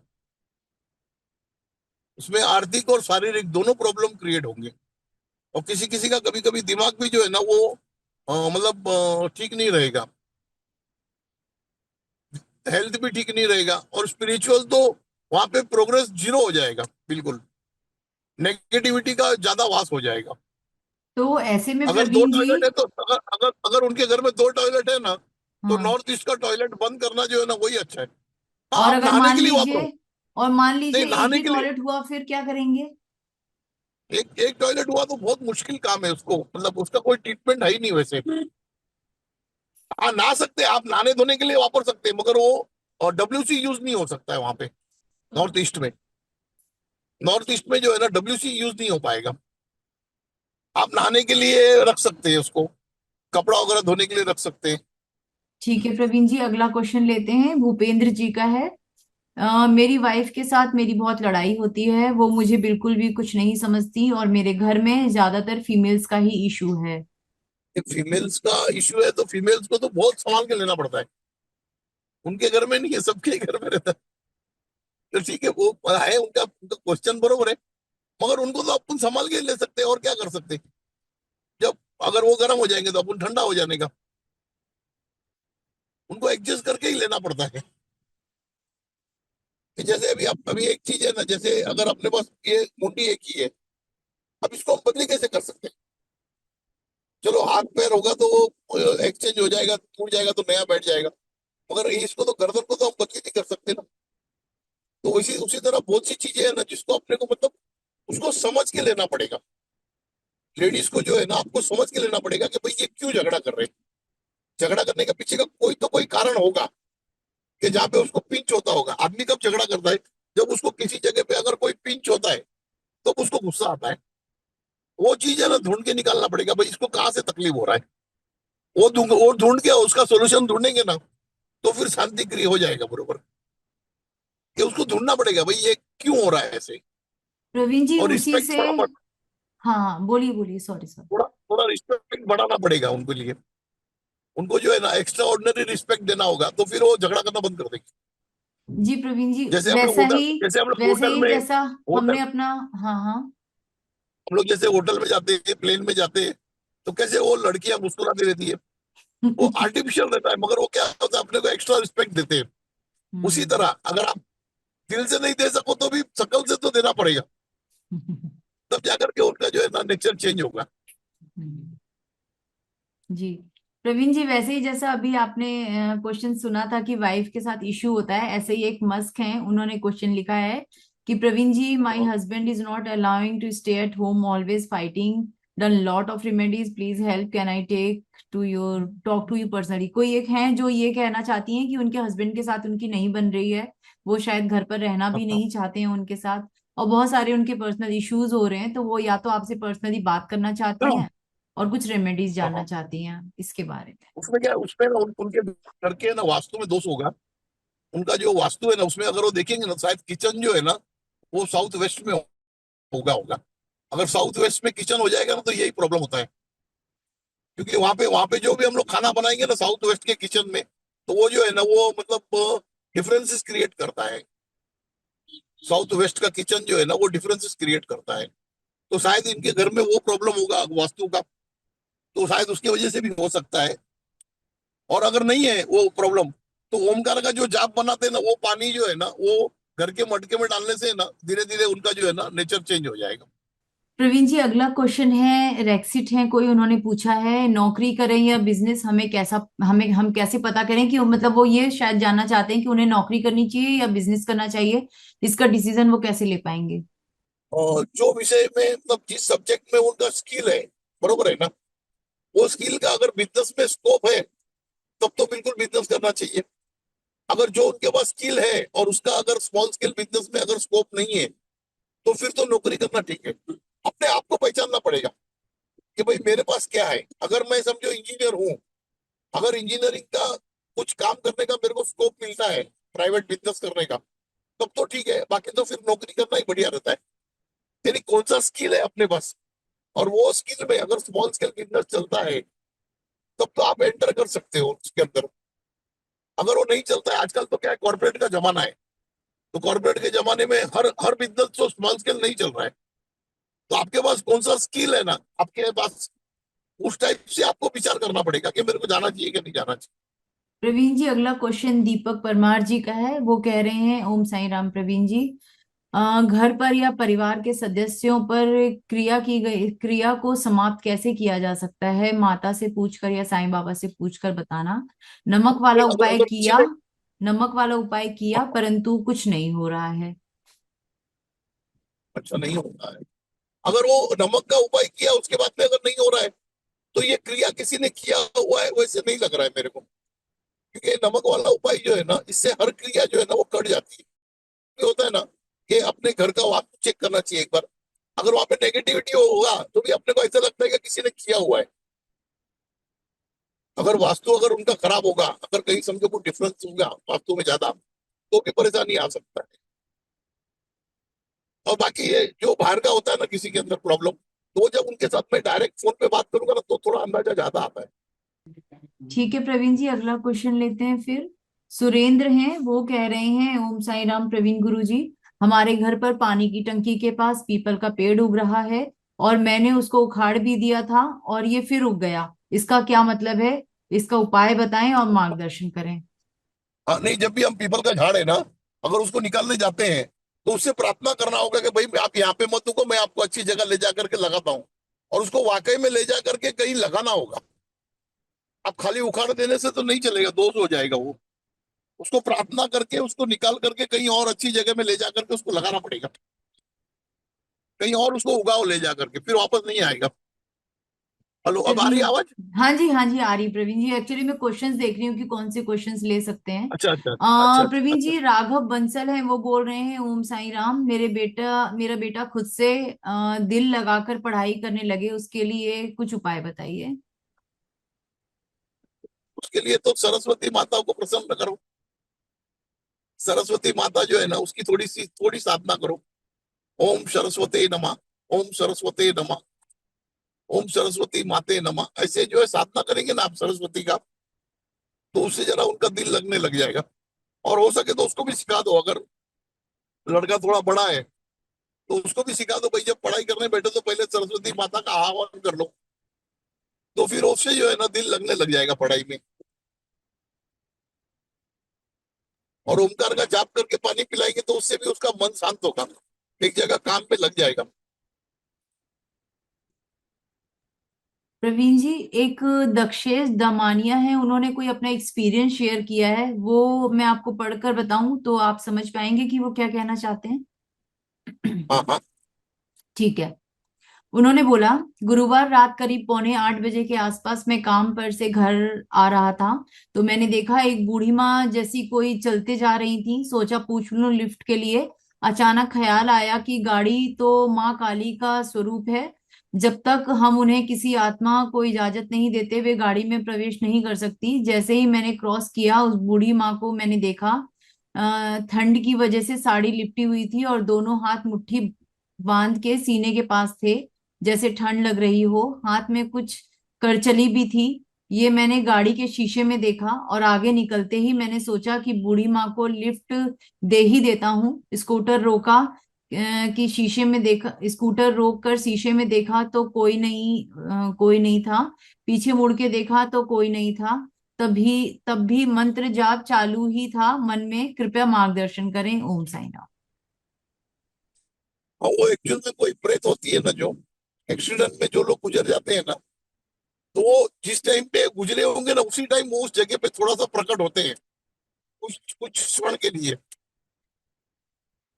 उसमें आर्थिक और शारीरिक दोनों प्रॉब्लम क्रिएट होंगे। और किसी किसी का कभी कभी दिमाग भी जो है ना वो मतलब ठीक नहीं रहेगा। हेल्थ भी ठीक नहीं रहेगा, और स्पिरिचुअल तो वहां पे प्रोग्रेस जीरो हो जाएगा बिल्कुल। नेगेटिविटी का ज्यादा वास हो जाएगा। तो ऐसे में अगर दो प्रवीण जी, टॉयलेट है तो अगर अगर अगर उनके घर में दो टॉयलेट है ना, तो हाँ, नॉर्थ ईस्ट का टॉयलेट बंद करना जो है ना वही अच्छा है। हाँ, और आप अगर नहाने मान के लिए वापरो। लीजिए, और मान नहीं, लीजिए एक नहाने ही के लिए टॉयलेट हुआ, फिर क्या करेंगे। एक एक टॉयलेट हुआ तो बहुत मुश्किल काम है उसको, मतलब उसका कोई ट्रीटमेंट है ही नहीं वैसे। हाँ, नहा सकते हैं आप, नहाने धोने के लिए वापर सकते हैं, मगर वो और WC यूज नहीं हो सकता है वहां पे। नॉर्थ ईस्ट में नॉर्थ ईस्ट में जो है ना WC यूज नहीं हो पाएगा। आप नहाने के लिए रख सकते हैं उसको, कपड़ा वगैरह धोने के लिए रख सकते हैं। ठीक है प्रवीण जी, अगला क्वेश्चन लेते हैं, भूपेंद्र जी का है। मेरी वाइफ के साथ मेरी बहुत लड़ाई होती है, वो मुझे बिल्कुल भी कुछ नहीं समझती, और मेरे घर में ज्यादातर फीमेल्स का ही इशू है। फीमेल्स का इश्यू है तो फीमेल्स को तो बहुत संभाल के लेना पड़ता है। उनके घर में नहीं है, सबके घर में रहता है। तो ठीक है, वो है, उनका उनका क्वेश्चन बरोबर है। मगर उनको तो अपन संभाल के ले सकते हैं, और क्या कर सकते हैं। जब अगर वो गर्म हो जाएंगे तो अपन ठंडा हो जाने का, उनको एडजस्ट करके ही लेना पड़ता है। कि जैसे अभी आप, अभी एक चीज है ना, जैसे अगर अपने पास ये मुंडी एक ही है, अब इसको हम बदली कैसे कर सकते हैं। चलो हाथ पैर होगा तो वो एक्सचेंज हो जाएगा, टूट जाएगा तो नया बैठ जाएगा। मगर इसको तो, गर्दन को तो हम बदली नहीं कर सकते ना। तो उसी उसी तरह बहुत सी चीजें हैं ना जिसको अपने को, मतलब उसको समझ के लेना पड़ेगा। लेडीज को जो है ना, आपको समझ के लेना पड़ेगा कि भाई ये क्यों झगड़ा कर रहे हैं। झगड़ा करने का पीछे का कोई तो कोई कारण होगा, कि जहाँ पे उसको पिंच होता होगा। आदमी कब झगड़ा करता है, जब उसको किसी जगह पे अगर कोई पिंच होता है तो उसको गुस्सा आता है। वो चीज है ना ढूंढ के निकालना पड़ेगा, भाई इसको कहाँ से तकलीफ हो रहा है। वो ढूंढ के उसका सोल्यूशन ढूंढेंगे ना, तो फिर शांति गृह हो जाएगा बरोबर। कि उसको ढूंढना पड़ेगा भाई ये क्यों हो रहा है ऐसे। प्रवीण जी और उसी रिस्पेक्ट से, हाँ हाँ, बोलिए बोलिए, सॉरी सॉरी। थोड़ा थोड़ा रिस्पेक्ट बढ़ाना पड़ेगा उनके लिए। उनको जो है ना एक्स्ट्रा ऑर्डिनरी रिस्पेक्ट देना होगा, तो फिर वो झगड़ा करना बंद कर देंगे। जी प्रवीण जी, जैसे हम लोग वैसा होटल ही, जैसे हम लोग वैसे होटल ही में जैसा होटल हमने अपना, हाँ हाँ, हम लोग जैसे होटल में जाते हैं, प्लेन में जाते हैं, तो कैसे वो लड़कियां मुस्कुराती रहती है। वो आर्टिफिशियल रहता है, मगर वो क्या होता है, अपने को एक्स्ट्रा रिस्पेक्ट देते हैं। उसी हम्म। तरह अगर आप दिल से नहीं दे सको तो भी शकल से तो देना पड़ेगा। तब जाकर के उनका जो है ना नेचर चेंज होगा। जी प्रवीण जी, वैसे ही जैसा अभी आपने क्वेश्चन सुना था कि वाइफ के साथ इशू होता है, ऐसे ही एक मस्क है, उन्होंने क्वेश्चन लिखा है कि प्रवीण जी, माय हाँ, husband is not allowing to stay at home, always fighting, done lot of remedies, please help, can I take to your talk to you personally. कोई एक है जो ये कहना चाहती हैं कि उनके हस्बैंड के साथ उनकी नहीं बन रही है, वो शायद घर पर रहना भी हाँ, नहीं चाहते हैं उनके साथ, और बहुत सारे उनके पर्सनल इश्यूज हो रहे हैं, तो वो या तो आपसे पर्सनली बात करना चाहती हाँ, हैं और कुछ रेमेडीज जानना हाँ। चाहती हैं इसके बारे में। उसमें क्या, उसमें ना उनके घर के ना वास्तु में दोष होगा। उनका जो वास्तु है ना, उसमें अगर वो देखेंगे ना, शायद किचन जो है ना वो साउथ वेस्ट में होगा होगा। अगर साउथ वेस्ट में किचन हो जाएगा ना तो यही प्रॉब्लम होता है। क्योंकि वहां पे जो भी हम लोग खाना बनाएंगे ना साउथ वेस्ट के किचन में, तो वो जो है ना वो मतलब डिफरेंसेस क्रिएट करता है। साउथ वेस्ट का किचन जो है ना वो डिफरेंसेस क्रिएट करता है। तो शायद इनके घर में वो प्रॉब्लम होगा वास्तु का। तो शायद उसकी वजह से भी हो सकता है। और अगर नहीं है वो प्रॉब्लम, तो ओमकार का जो जाप बनाते हैं ना, वो पानी जो है ना वो घर के मटके में डालने से ना धीरे धीरे उनका जो है ना नेचर चेंज हो जाएगा। प्रवीण जी, अगला क्वेश्चन है, रेक्सिट है कोई, उन्होंने पूछा है नौकरी करें या बिजनेस, हमें कैसा, हमें हम कैसे पता करें कि मतलब वो ये शायद जानना चाहते हैं कि उन्हें नौकरी करनी चाहिए या बिजनेस करना चाहिए, इसका डिसीजन वो कैसे ले पाएंगे। और जो विषय में, मतलब जिस सब्जेक्ट में उनका स्किल है, बरोबर है ना, वो स्किल का अगर बिजनेस में स्कोप है, तब तो बिल्कुल बिजनेस करना चाहिए। अगर जो उनके पास स्किल है और उसका अगर स्मॉल स्केल बिजनेस में अगर स्कोप नहीं है, तो फिर तो नौकरी करना ठीक है। अपने आप को पहचानना पड़ेगा कि भाई मेरे पास क्या है। अगर मैं समझो इंजीनियर हूँ, अगर इंजीनियरिंग का कुछ काम करने का मेरे को स्कोप मिलता है प्राइवेट बिजनेस करने का, तब तो ठीक है, बाकी तो फिर नौकरी करना ही बढ़िया रहता है। यानी कौन सा स्किल है अपने पास, और वो स्किल में अगर स्मॉल स्केल बिजनेस चलता है, तब तो आप एंटर कर सकते हो उसके अंदर। अगर वो नहीं चलता है, आजकल तो क्या है, कॉर्पोरेट का जमाना है, तो कॉर्पोरेट के जमाने में हर हर बिजनेस तो स्मॉल स्केल नहीं चल रहा है। तो आपके पास कौन सा स्किल है ना आपके पास, उस टाइप से आपको विचार करना पड़ेगा कि मेरे को जाना चाहिए कि नहीं जाना चाहिए। प्रवीण जी, अगला क्वेश्चन दीपक परमार जी का है। वो कह रहे हैं, ओम साई राम प्रवीण जी, घर पर या परिवार के सदस्यों पर क्रिया को समाप्त कैसे किया जा सकता है? माता से पूछकर या साईं बाबा से पूछकर बताना। नमक वाला अगर उपाय अगर किसी किया, ने, नमक वाला उपाय किया परंतु कुछ नहीं हो रहा है। अच्छा नहीं होता है, अगर वो नमक का उपाय किया उसके बाद में अगर नहीं हो रहा है, तो ये क्रिया किसी ने किया हुआ है वैसे नहीं लग रहा है मेरे को। क्योंकि नमक वाला उपाय जो है ना, इससे हर क्रिया जो है ना वो कट जाती है। ये होता है ना कि अपने घर का वास्तु चेक करना चाहिए एक बार। अगर वहां पे नेगेटिविटी होगा तो भी अपने को ऐसा लगता है कि किसी ने किया हुआ है। अगर वास्तु अगर उनका खराब होगा, अगर कहीं समझो कोई डिफरेंस होगा वास्तु में ज्यादा, तो भी परेशानी आ सकता है। और बाकी ये जो बाहर का होता है ना किसी के अंदर प्रॉब्लम, तो जब उनके साथ में डायरेक्ट फोन पे बात करूंगा ना, तो थोड़ा अंदाजा ज्यादा आता है। ठीक है प्रवीण जी, अगला क्वेश्चन लेते हैं फिर। सुरेंद्र हैं, वो कह रहे हैं, ओम साई राम प्रवीण गुरु जी, हमारे घर पर पानी की टंकी के पास पीपल का पेड़ उग रहा है और मैंने उसको उखाड़ भी दिया था और ये फिर उग गया। इसका क्या मतलब है? इसका उपाय बताएं और मार्गदर्शन करें। हाँ नहीं, जब भी हम पीपल का झाड़ है ना, अगर उसको निकालने जाते हैं, तो उससे प्रार्थना करना होगा कि भाई आप यहाँ पे मत रुको, मैं आपको अच्छी जगह ले जा करके लगाता हूँ। और उसको वाकई में ले जा करके कहीं लगाना होगा। आप खाली उखाड़ देने से तो नहीं चलेगा, दोष हो जाएगा वो। उसको प्रार्थना करके उसको निकाल करके कहीं और अच्छी जगह में ले जा करके उसको लगाना पड़ेगा। कहीं और उसको उगाओ ले जा करके, फिर वापस नहीं आएगा। हेलो, अब आ रही है प्रवीण, आवाज? हाँ जी हाँ जी, आ रही प्रवीण जी। एक्चुअली मैं क्वेश्चंस देख रही हूँ कि कौन से क्वेश्चंस ले सकते हैं। अच्छा अच्छा अच्छा अच्छा प्रवीण अच्छा। जी, राघव बंसल हैं, वो बोल रहे हैं, ओम साई राम, मेरा बेटा खुद से दिल लगाकर पढ़ाई करने लगे, उसके लिए कुछ उपाय बताइए। उसके लिए तो सरस्वती माता को प्रसन्न करो। सरस्वती माता जो है ना, उसकी थोड़ी साधना करो। ओम सरस्वती नमः, ओम सरस्वती नमः, ओम सरस्वती माते नमः, ऐसे जो है साधना करेंगे ना आप सरस्वती का, तो उससे जरा उनका दिल लगने लग जाएगा। और हो सके तो उसको भी सिखा दो, अगर लड़का थोड़ा बड़ा है तो उसको भी सिखा दो, भाई जब पढ़ाई करने बैठो तो पहले सरस्वती माता का आह्वान कर लो, तो फिर उससे जो है ना दिल लगने लग जाएगा पढ़ाई में। और ओमकार का जाप करके पानी पिलाएंगे तो उससे भी उसका मन शांत होगा, एक जगह काम पे लग जाएगा। प्रवीण जी, एक दक्षेश दमानिया है, उन्होंने कोई अपना एक्सपीरियंस शेयर किया है, वो मैं आपको पढ़कर बताऊं तो आप समझ पाएंगे कि वो क्या कहना चाहते हैं। हाँ हाँ। ठीक है। उन्होंने बोला, गुरुवार रात करीब पौने 8 बजे के आसपास मैं काम पर से घर आ रहा था, तो मैंने देखा एक बूढ़ी माँ जैसी कोई चलते जा रही थी। सोचा पूछ लूं लिफ्ट के लिए। अचानक ख्याल आया कि गाड़ी तो माँ काली का स्वरूप है, जब तक हम उन्हें किसी आत्मा को इजाजत नहीं देते वे गाड़ी में प्रवेश नहीं कर सकती। जैसे ही मैंने क्रॉस किया, उस बूढ़ी माँ को मैंने देखा। ठंड की वजह से साड़ी लिपटी हुई थी और दोनों हाथ मुट्ठी बांध के सीने के पास थे, जैसे ठंड लग रही हो। हाथ में कुछ करचली भी थी। ये मैंने गाड़ी के शीशे में देखा और आगे निकलते ही मैंने सोचा कि बूढ़ी माँ को लिफ्ट दे ही देता हूँ। स्कूटर रोका, कि शीशे में देखा, स्कूटर रोक कर शीशे में देखा तो कोई नहीं था। पीछे मुड़ के देखा तो कोई नहीं था। तब भी मंत्र जाप चालू ही था मन में। कृपया मार्गदर्शन करें, ओम साई राम। और वो एक्चुअल में कोई प्रेत होती है ना, जो एक्सीडेंट में जो लोग गुजर जाते हैं ना, तो वो जिस टाइम पे गुजरे होंगे ना, उसी टाइम वो उस जगह पे थोड़ा सा प्रकट होते हैं, कुछ कुछ क्षण के लिए।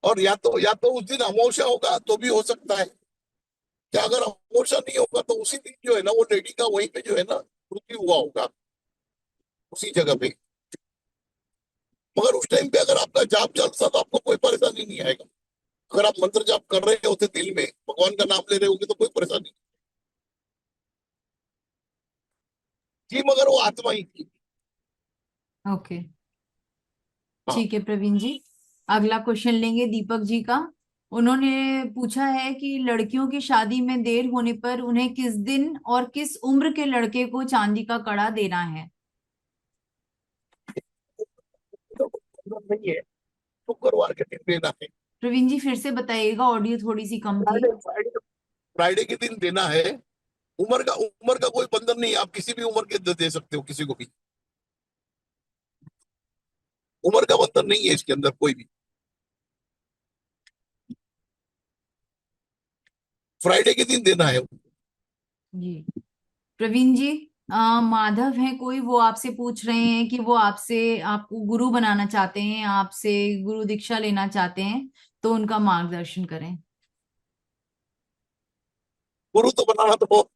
और या तो उस दिन अमावस्या होगा तो भी हो सकता है, क्या अगर अमावस्या नहीं होगा तो उसी दिन जो है ना वो लेडी का वहीं पे जो है ना मृत्यु हुआ होगा, उसी जगह पे। मगर उस टाइम पे अगर आपका जाप चलता तो आपको कोई परेशानी नहीं आएगा। अगर आप मंत्र जाप कर रहे होते दिल में, भगवान का नाम ले रहे होगे, तो कोई परेशानी नहीं थी, मगर वो आत्मा ही थी। ओके, हाँ। ठीक है प्रवीण जी। अगला क्वेश्चन लेंगे दीपक जी का। उन्होंने पूछा है कि लड़कियों की शादी में देर होने पर उन्हें किस दिन और किस उम्र के लड़के को चांदी का कड़ा देना है। नहीं है, शुक्रवार के दिन देना है। प्रवीण जी फिर से बताइएगा, ऑडियो थोड़ी सी कम थी। फ्राइडे फ्राइडे फ्राइडे के दिन देना है। उम्र का कोई बंधन नहीं है, आप किसी भी उम्र के दे सकते हो किसी को भी। उम्र का बंधन नहीं है इसके अंदर कोई भी। फ्राइडे के दिन देना है। जी प्रवीण जी, माधव है कोई, वो आपसे पूछ रहे हैं कि वो आपसे आपको गुरु बनाना चाहते हैं, आपसे गुरु दीक्षा लेना चाहते हैं, तो उनका मार्गदर्शन करें। गुरु तो बनाना तो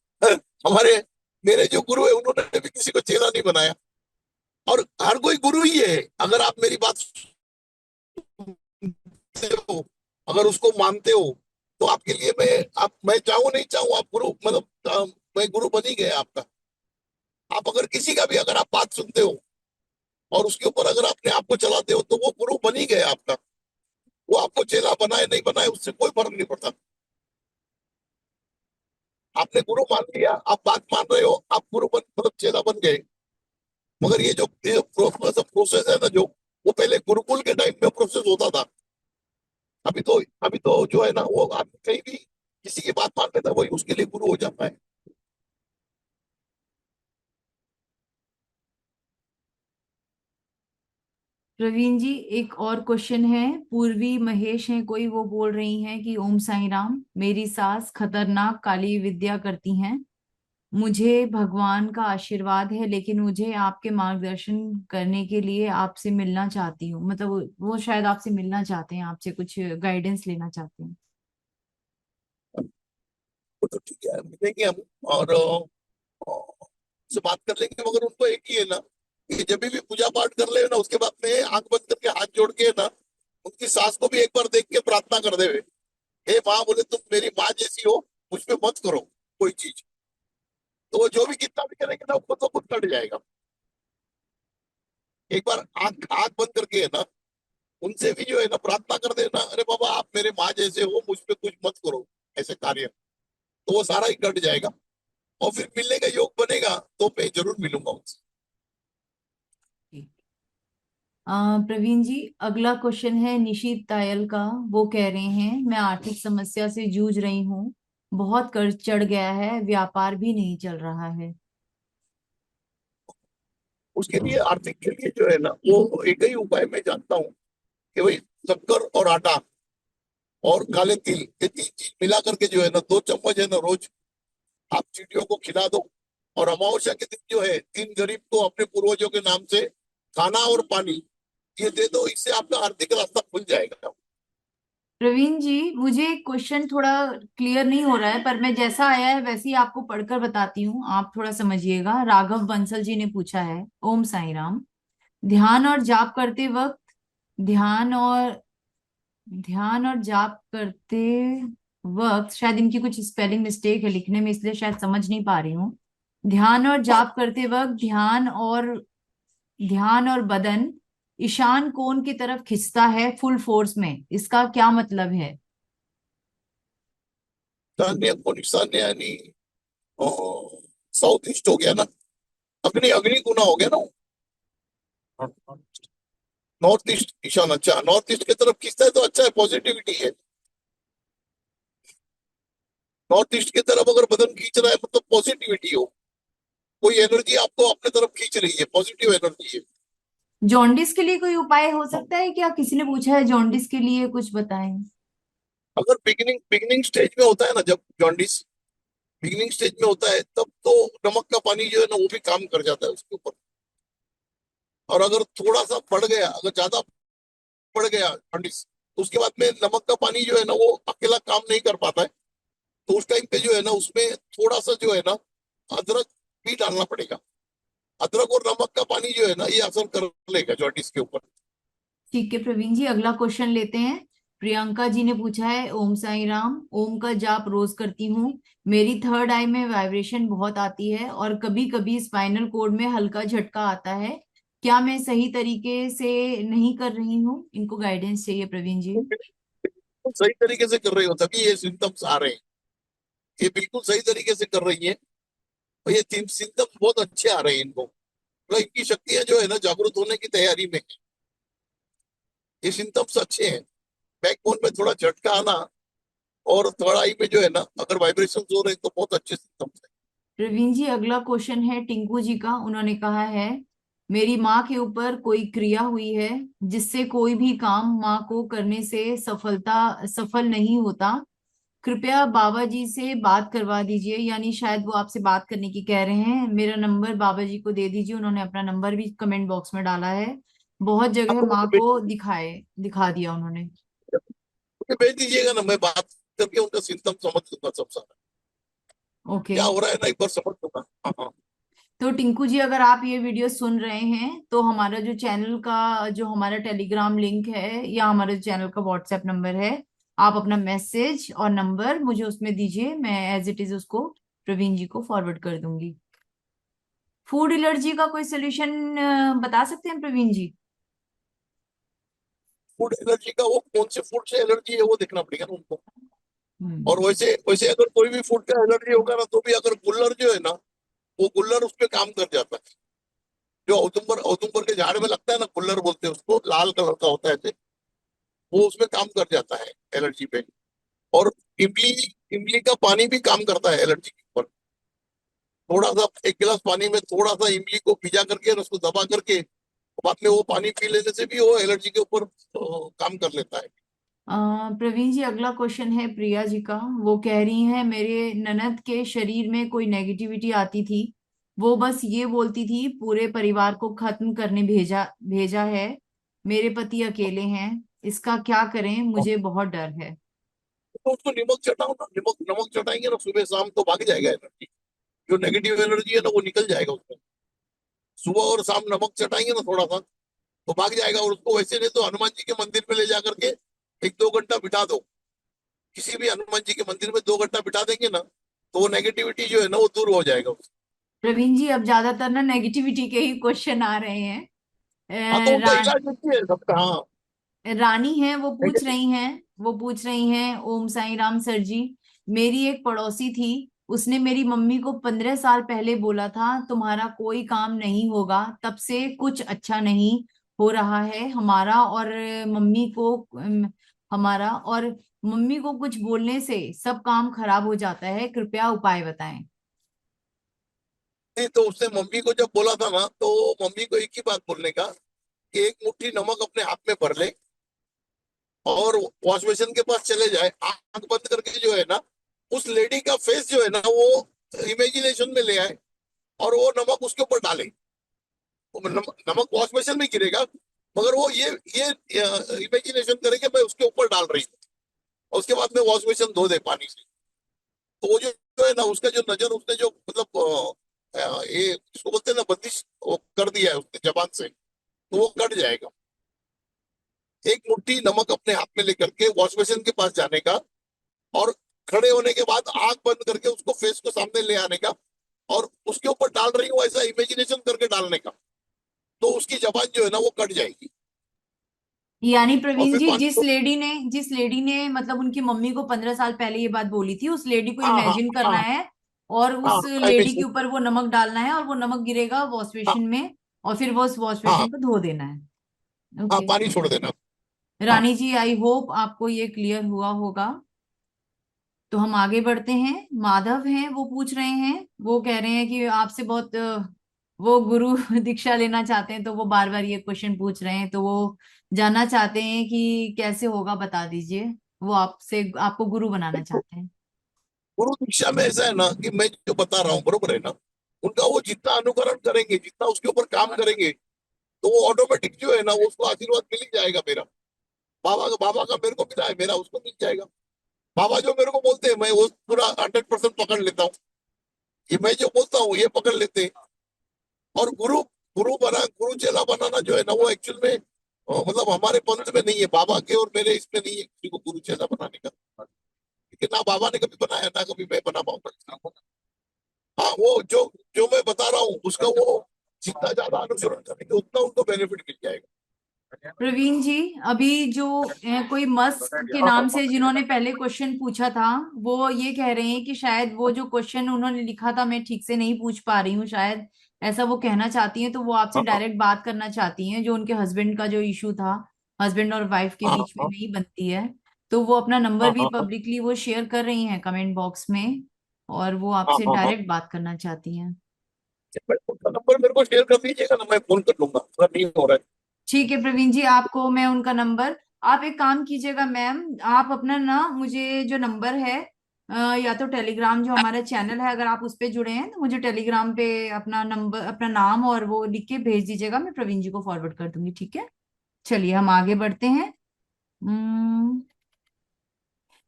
हमारे मेरे जो गुरु है उन्होंने भी किसी को चेला नहीं बनाया। और हर कोई गुरु ही है, अगर आप मेरी बात सुनते हो, अगर उसको मानते हो, तो आपके लिए मैं चाहूँ नहीं चाहूँ आप गुरु, मतलब मैं गुरु बन ही गया आपका। आप अगर किसी का भी अगर आप बात सुनते हो और उसके ऊपर अगर अपने आप को चलाते हो, तो वो गुरु बन ही गया आपका। वो आपको चेला बनाए नहीं बनाए उससे कोई फर्क नहीं पड़ता। आपने गुरु मान लिया, आप बात मान रहे हो, आप गुरु बन मतलब चेला बन गए। मगर ये प्रोसेस है ना, जो वो पहले गुरुकुल के टाइम में प्रोसेस होता था। अभी तो जो है ना, वो आदमी कहीं भी किसी की बात मान लेता है, वही उसके लिए गुरु हो जाता है। प्रवीण जी एक और क्वेश्चन है। पूर्वी महेश है कोई, वो बोल रही हैं कि ओम साई राम, मेरी सास खतरनाक काली विद्या करती हैं, मुझे भगवान का आशीर्वाद है, लेकिन मुझे आपके मार्गदर्शन करने के लिए आपसे मिलना चाहती हूँ। मतलब वो शायद आपसे मिलना चाहते हैं, आपसे कुछ गाइडेंस लेना चाहते हैं। वो तो ठीक है, मिलेंगे हम और से बात कर लेंगे। मगर उनको एक ही है ना, कि जब भी पूजा पाठ कर ले ना, उसके बाद में आंख बंद करके हाथ जोड़ के ना, उनकी सास को भी एक बार देख के प्रार्थना कर दे, हे माँ, बोले तुम मेरी माँ जैसी हो, मुझ पे मत करो कोई चीज। तो वो जो भी कितना भी करेंगे ना, वो खुद ब खुद कट जाएगा। एक बार आंख आंख बंद करके है ना, उनसे भी जो है ना प्रार्थना कर देना, अरे बाबा आप मेरे माँ जैसे हो, मुझ पे कुछ मत करो ऐसे कार्य। तो वो सारा ही कट जाएगा और फिर मिलने का योग बनेगा, तो मैं जरूर मिलूंगा उनसे। प्रवीण जी अगला क्वेश्चन है निशित तायल का। वो कह रहे हैं, मैं आर्थिक समस्या से जूझ रही हूँ, बहुत कर्ज चढ़ गया है, व्यापार भी नहीं चल रहा है। उसके लिए आर्थिक के लिए जो है ना, वो एक ही उपाय मैं जानता हूँ, कि भाई शक्कर और आटा और काले तिल, ये तीन चीज मिला करके जो है ना, 2 चम्मच है ना रोज आप चींटियों को खिला दो। और अमावस्या के दिन जो है, 3 गरीब को अपने पूर्वजों के नाम से खाना और पानी ये दे दो, इससे आपका आर्थिक रास्ता खुल जाएगा। प्रवीण जी मुझे क्वेश्चन थोड़ा क्लियर नहीं हो रहा है, पर मैं जैसा आया है वैसे ही आपको पढ़कर बताती हूँ, आप थोड़ा समझिएगा। राघव बंसल जी ने पूछा है, ओम साई राम, ध्यान और जाप करते वक्त, ध्यान और ध्यान और जाप करते वक्त, शायद इनकी कुछ स्पेलिंग मिस्टेक है लिखने में, इसलिए शायद समझ नहीं पा रही हूँ। ध्यान और हाँ, जाप करते वक्त ध्यान और बदन ईशान कोण की तरफ खिंचता है फुल फोर्स में, इसका क्या मतलब है। ईशान्य को ईशान्य यानी साउथ ईस्ट हो गया ना, अग्नि अग्नि गुना हो गया ना। नॉर्थ ईस्ट ईशान, अच्छा नॉर्थ ईस्ट की तरफ खींचता है तो अच्छा है, पॉजिटिविटी है। नॉर्थ ईस्ट की तरफ अगर बदन खींच रहा है मतलब पॉजिटिविटी हो, कोई एनर्जी आपको अपने तरफ खींच रही है, पॉजिटिव एनर्जी है। जॉन्डिस के लिए कोई उपाय हो सकता है क्या, किसी ने पूछा है जॉन्डिस के लिए कुछ बताएं। अगर बिगिनिंग बिगिनिंग स्टेज में होता है ना, जब जॉन्डिस बिगिनिंग स्टेज में होता है, तब तो नमक का पानी जो है ना, वो भी काम कर जाता है उसके ऊपर। और अगर थोड़ा सा बढ़ गया, अगर ज्यादा बढ़ गया जॉन्डिस, तो उसके बाद में नमक का पानी जो है ना, वो अकेला काम नहीं कर पाता है। तो उस टाइम पे जो है ना, उसमें थोड़ा सा जो है ना, अदरक भी डालना पड़ेगा। अदरक और नमक का पानी जो है ना, ये असर कर लेगा जॉन्डिस के ऊपर। ठीक है प्रवीण जी, अगला क्वेश्चन लेते हैं। प्रियंका जी ने पूछा है, ओम साई राम, ओम का जाप रोज करती हूँ। मेरी थर्ड आई में वाइब्रेशन बहुत आती है और कभी कभी स्पाइनल कोड में हल्का झटका आता है। क्या मैं सही तरीके से नहीं कर रही हूँ? इनको गाइडेंस चाहिए प्रवीण जी। तो सही तरीके से कर रही हो तभी ये सिम्टम्स आ रहे हैं। ये बिल्कुल सही तरीके से कर रही है और ये सिम्टम्स बहुत अच्छे आ रहे हैं इनको। मतलब इनकी शक्तियां जो है ना जागृत होने की तैयारी में है। ये सिम्टम्स अच्छे हैं। बैकबोन में थोड़ा झटका आना और थर्ड आई में जो है ना अगर वाइब्रेशन हो रहे हैं तो बहुत अच्छे सिम्टम्स है। प्रवीण जी, अगला क्वेश्चन है टिंकू जी का। उन्होंने कहा है, मेरी माँ के ऊपर कोई क्रिया हुई है जिससे कोई भी काम माँ को करने से सफल नहीं होता। कृपया बाबा जी से बात करवा दीजिए। यानी शायद वो आपसे बात करने की कह रहे हैं। मेरा नंबर बाबा जी को दे दीजिए। उन्होंने अपना नंबर भी कमेंट बॉक्स में डाला है। बहुत आप जगह तो माँ मुझे को दिखा दिया उन्होंने। मुझे भेज दीजिएगा ना, मैं बात करके उनका सिम्टम समझ लूंगा सब सारा। ओके। क्या हो रहा है ना एक बार समझ लूंगा। हाँ हाँ। तो टिंकू जी, अगर आप ये वीडियो सुन रहे हैं तो हमारा जो चैनल का जो हमारा टेलीग्राम लिंक है या हमारे चैनल का व्हाट्सएप नंबर है, आप अपना मैसेज और नंबर मुझे उसमें दीजिए। मैं एज इट इज उसको प्रवीण जी को फॉरवर्ड कर दूंगी। फूड एलर्जी का कोई सोल्यूशन बता सकते हैं प्रवीण जी? फूड एलर्जी का वो कौन से फूड से एलर्जी है वो देखना पड़ेगा ना उनको। और हम्म। वैसे वैसे अगर कोई भी फूड का एलर्जी होगा ना तो भी अगर गुल्लर जो है ना वो गुल्लर उस पर काम कर जाता है। जो औदुंबर औदुंबर के झाड़ में लगता है ना गुल्लर बोलते हैं उसको, लाल कलर का होता है ऐसे। वो उसमें काम कर जाता है एलर्जी पे। और इमली इमली का पानी भी काम करता है एलर्जी के ऊपर। थोड़ा सा एक गिलास पानी में थोड़ा सा इमली को भिजा करके और उसको दबा करके बाद में वो पानी पी लेने से भी वो एलर्जी के ऊपर काम कर लेता है। प्रवीण जी, अगला क्वेश्चन है प्रिया जी का। वो कह रही हैं, मेरे ननद के शरीर में कोई नेगेटिविटी आती थी। वो बस ये बोलती थी पूरे परिवार को खत्म करने भेजा भेजा है। मेरे पति अकेले हैं। इसका क्या करें? मुझे बहुत डर है। तो उसको नमक चटाओ ना, नमक नमक चटाएंगे ना सुबह शाम तो भाग जाएगा एलर्जी। जो नेगेटिव एनर्जी है ना वो निकल जाएगा उसमें। सुबह और शाम नमक चटाएंगे ना थोड़ा सा तो भाग जाएगा। और उसको वैसे नहीं तो हनुमान जी के मंदिर में ले जा करके 1-2 घंटा बिठा दो। किसी भी हनुमान जी के मंदिर में 2 घंटा बिठा देंगे ना तो वो नेगेटिविटी जो है ना वो दूर हो जाएगा उससे। प्रवीण जी, अब ज्यादातर ना नेगेटिविटी के ही क्वेश्चन आ रहे हैं। हाँ तो अ, उनका रा, इलाज नहीं है सबका। हाँ। रानी है, नेगेटिव। वो पूछ रही हैं, ओम साई राम सर जी, मेरी एक पड़ोसी थी। उसने मेरी मम्मी को 15 साल पहले बोला था तुम्हारा कोई काम नहीं होगा। तब से कुछ अच्छा नहीं हो रहा है। मम्मी को हमारा और मम्मी को कुछ बोलने से सब काम खराब हो जाता है। कृपया उपाय बताएं। तो उसने मम्मी को जब बोला था ना तो मम्मी को एक ही बात बोलने का कि एक मुट्ठी नमक अपने हाथ में भर ले और वॉश बेसिन के पास चले जाए, आंख बंद करके जो है ना उस लेडी का फेस जो है ना वो इमेजिनेशन में ले आए और वो नमक उसके ऊपर डाले। वो नमक वॉश बेसिन में गिरेगा मगर वो ये इमेजिनेशन करे कि मैं उसके ऊपर डाल रही हूँ। और उसके बाद में वॉश बेसिन धो दे पानी से। तो वो जो है ना उसका जो नजर उसने जो मतलब ये इसको बोलते हैं ना बंदिश वो कर दिया है उसने जबान से तो वो कट जाएगा। एक मुट्ठी नमक अपने हाथ में लेकर के वॉश बेसिन के पास जाने का और खड़े होने के बाद आंख बंद करके उसको फेस को सामने ले आने का और उसके ऊपर डाल रही हूँ ऐसा इमेजिनेशन करके डालने का। तो उसकी जबान जो है ना वो कट जाएगी। यानी और प्रवीण फिर जी, पानी जिस लेडी ने मतलब उनकी मम्मी को 15 साल पहले ये बात बोली थी, उस लेडी को हाँ हाँ इमेजिन करना हाँ है और हाँ उस लेडी के इमेजिन। ऊपर वो नमक डालना है और वो नमक गिरेगा वॉश हाँ बेसिन में और फिर वो उस वॉश हाँ बेसिन को धो देना है। हाँ ओके। पानी छोड़ देना। हाँ रानी जी, आई होप आपको ये क्लियर हुआ होगा। तो हम आगे बढ़ते हैं। माधव हैं, वो पूछ रहे हैं, वो कह रहे हैं कि आपसे बहुत वो गुरु दीक्षा लेना चाहते हैं। तो वो बार बार ये क्वेश्चन पूछ रहे हैं। तो वो जानना चाहते हैं कि कैसे होगा, बता दीजिए। वो आपसे आपको गुरु बनाना चाहते हैं। गुरु दीक्षा में ऐसा है ना कि मैं जो बता रहा हूँ बरोबर है ना। उनका वो जितना अनुकरण करेंगे जितना उसके ऊपर काम करेंगे तो वो ऑटोमेटिक जो है ना वो उसको आशीर्वाद मिल ही जाएगा मेरा। बाबा का मेरे को मिला है मेरा उसको मिल जाएगा। बाबा जो मेरे को बोलते हैं मैं वो पूरा 100% पकड़ लेता हूँ। ये मैं जो बोलता हूँ ये पकड़ लेते हैं। और गुरु गुरु चेला बनाना जो है ना वो एक्चुअल में मतलब हमारे पंथ में नहीं है, बाबा के और मेरे इसमें नहीं है किसी को गुरु चेला बनाने का। क्योंकि ना बाबा ने कभी बनाया, ना कभी मैं बना पाऊंगा। हाँ, वो जो जो मैं बता रहा हूँ उसका वो जितना ज्यादा अनुसरण करेंगे उतना उनको बेनिफिट मिल जाएगा। प्रवीण जी, अभी जो कोई मस्क के हाँ नाम हाँ से जिन्होंने पहले क्वेश्चन पूछा था, वो ये कह रहे हैं कि शायद वो जो क्वेश्चन उन्होंने लिखा था मैं ठीक से नहीं पूछ पा रही हूँ, शायद ऐसा वो कहना चाहती हैं। तो वो आपसे हाँ हाँ डायरेक्ट बात करना चाहती हैं, जो उनके हस्बैंड का जो इशू था, हस्बैंड और वाइफ के हाँ बीच में हाँ नहीं बनती है। तो वो अपना नंबर हाँ भी हाँ हाँ पब्लिकली वो शेयर कर रही हैं कमेंट बॉक्स में, और वो हाँ आपसे हाँ हाँ। डायरेक्ट बात करना चाहती हैं। उनका नंबर मेरे को शेयर कर दीजिएगा ना, मैं फोन कर लूंगा अगर नहीं हो रहा है। ठीक है प्रवीण जी, आपको मैं उनका नंबर, आप एक काम कीजिएगा मैम, आप अपना ना मुझे जो नंबर है, या तो टेलीग्राम जो हमारा चैनल है, अगर आप उस पे जुड़े हैं तो मुझे टेलीग्राम पे अपना नंबर, अपना नाम और वो लिख के भेज दीजिएगा, मैं प्रवीण जी को फॉरवर्ड कर दूंगी, ठीक है। चलिए हम आगे बढ़ते हैं।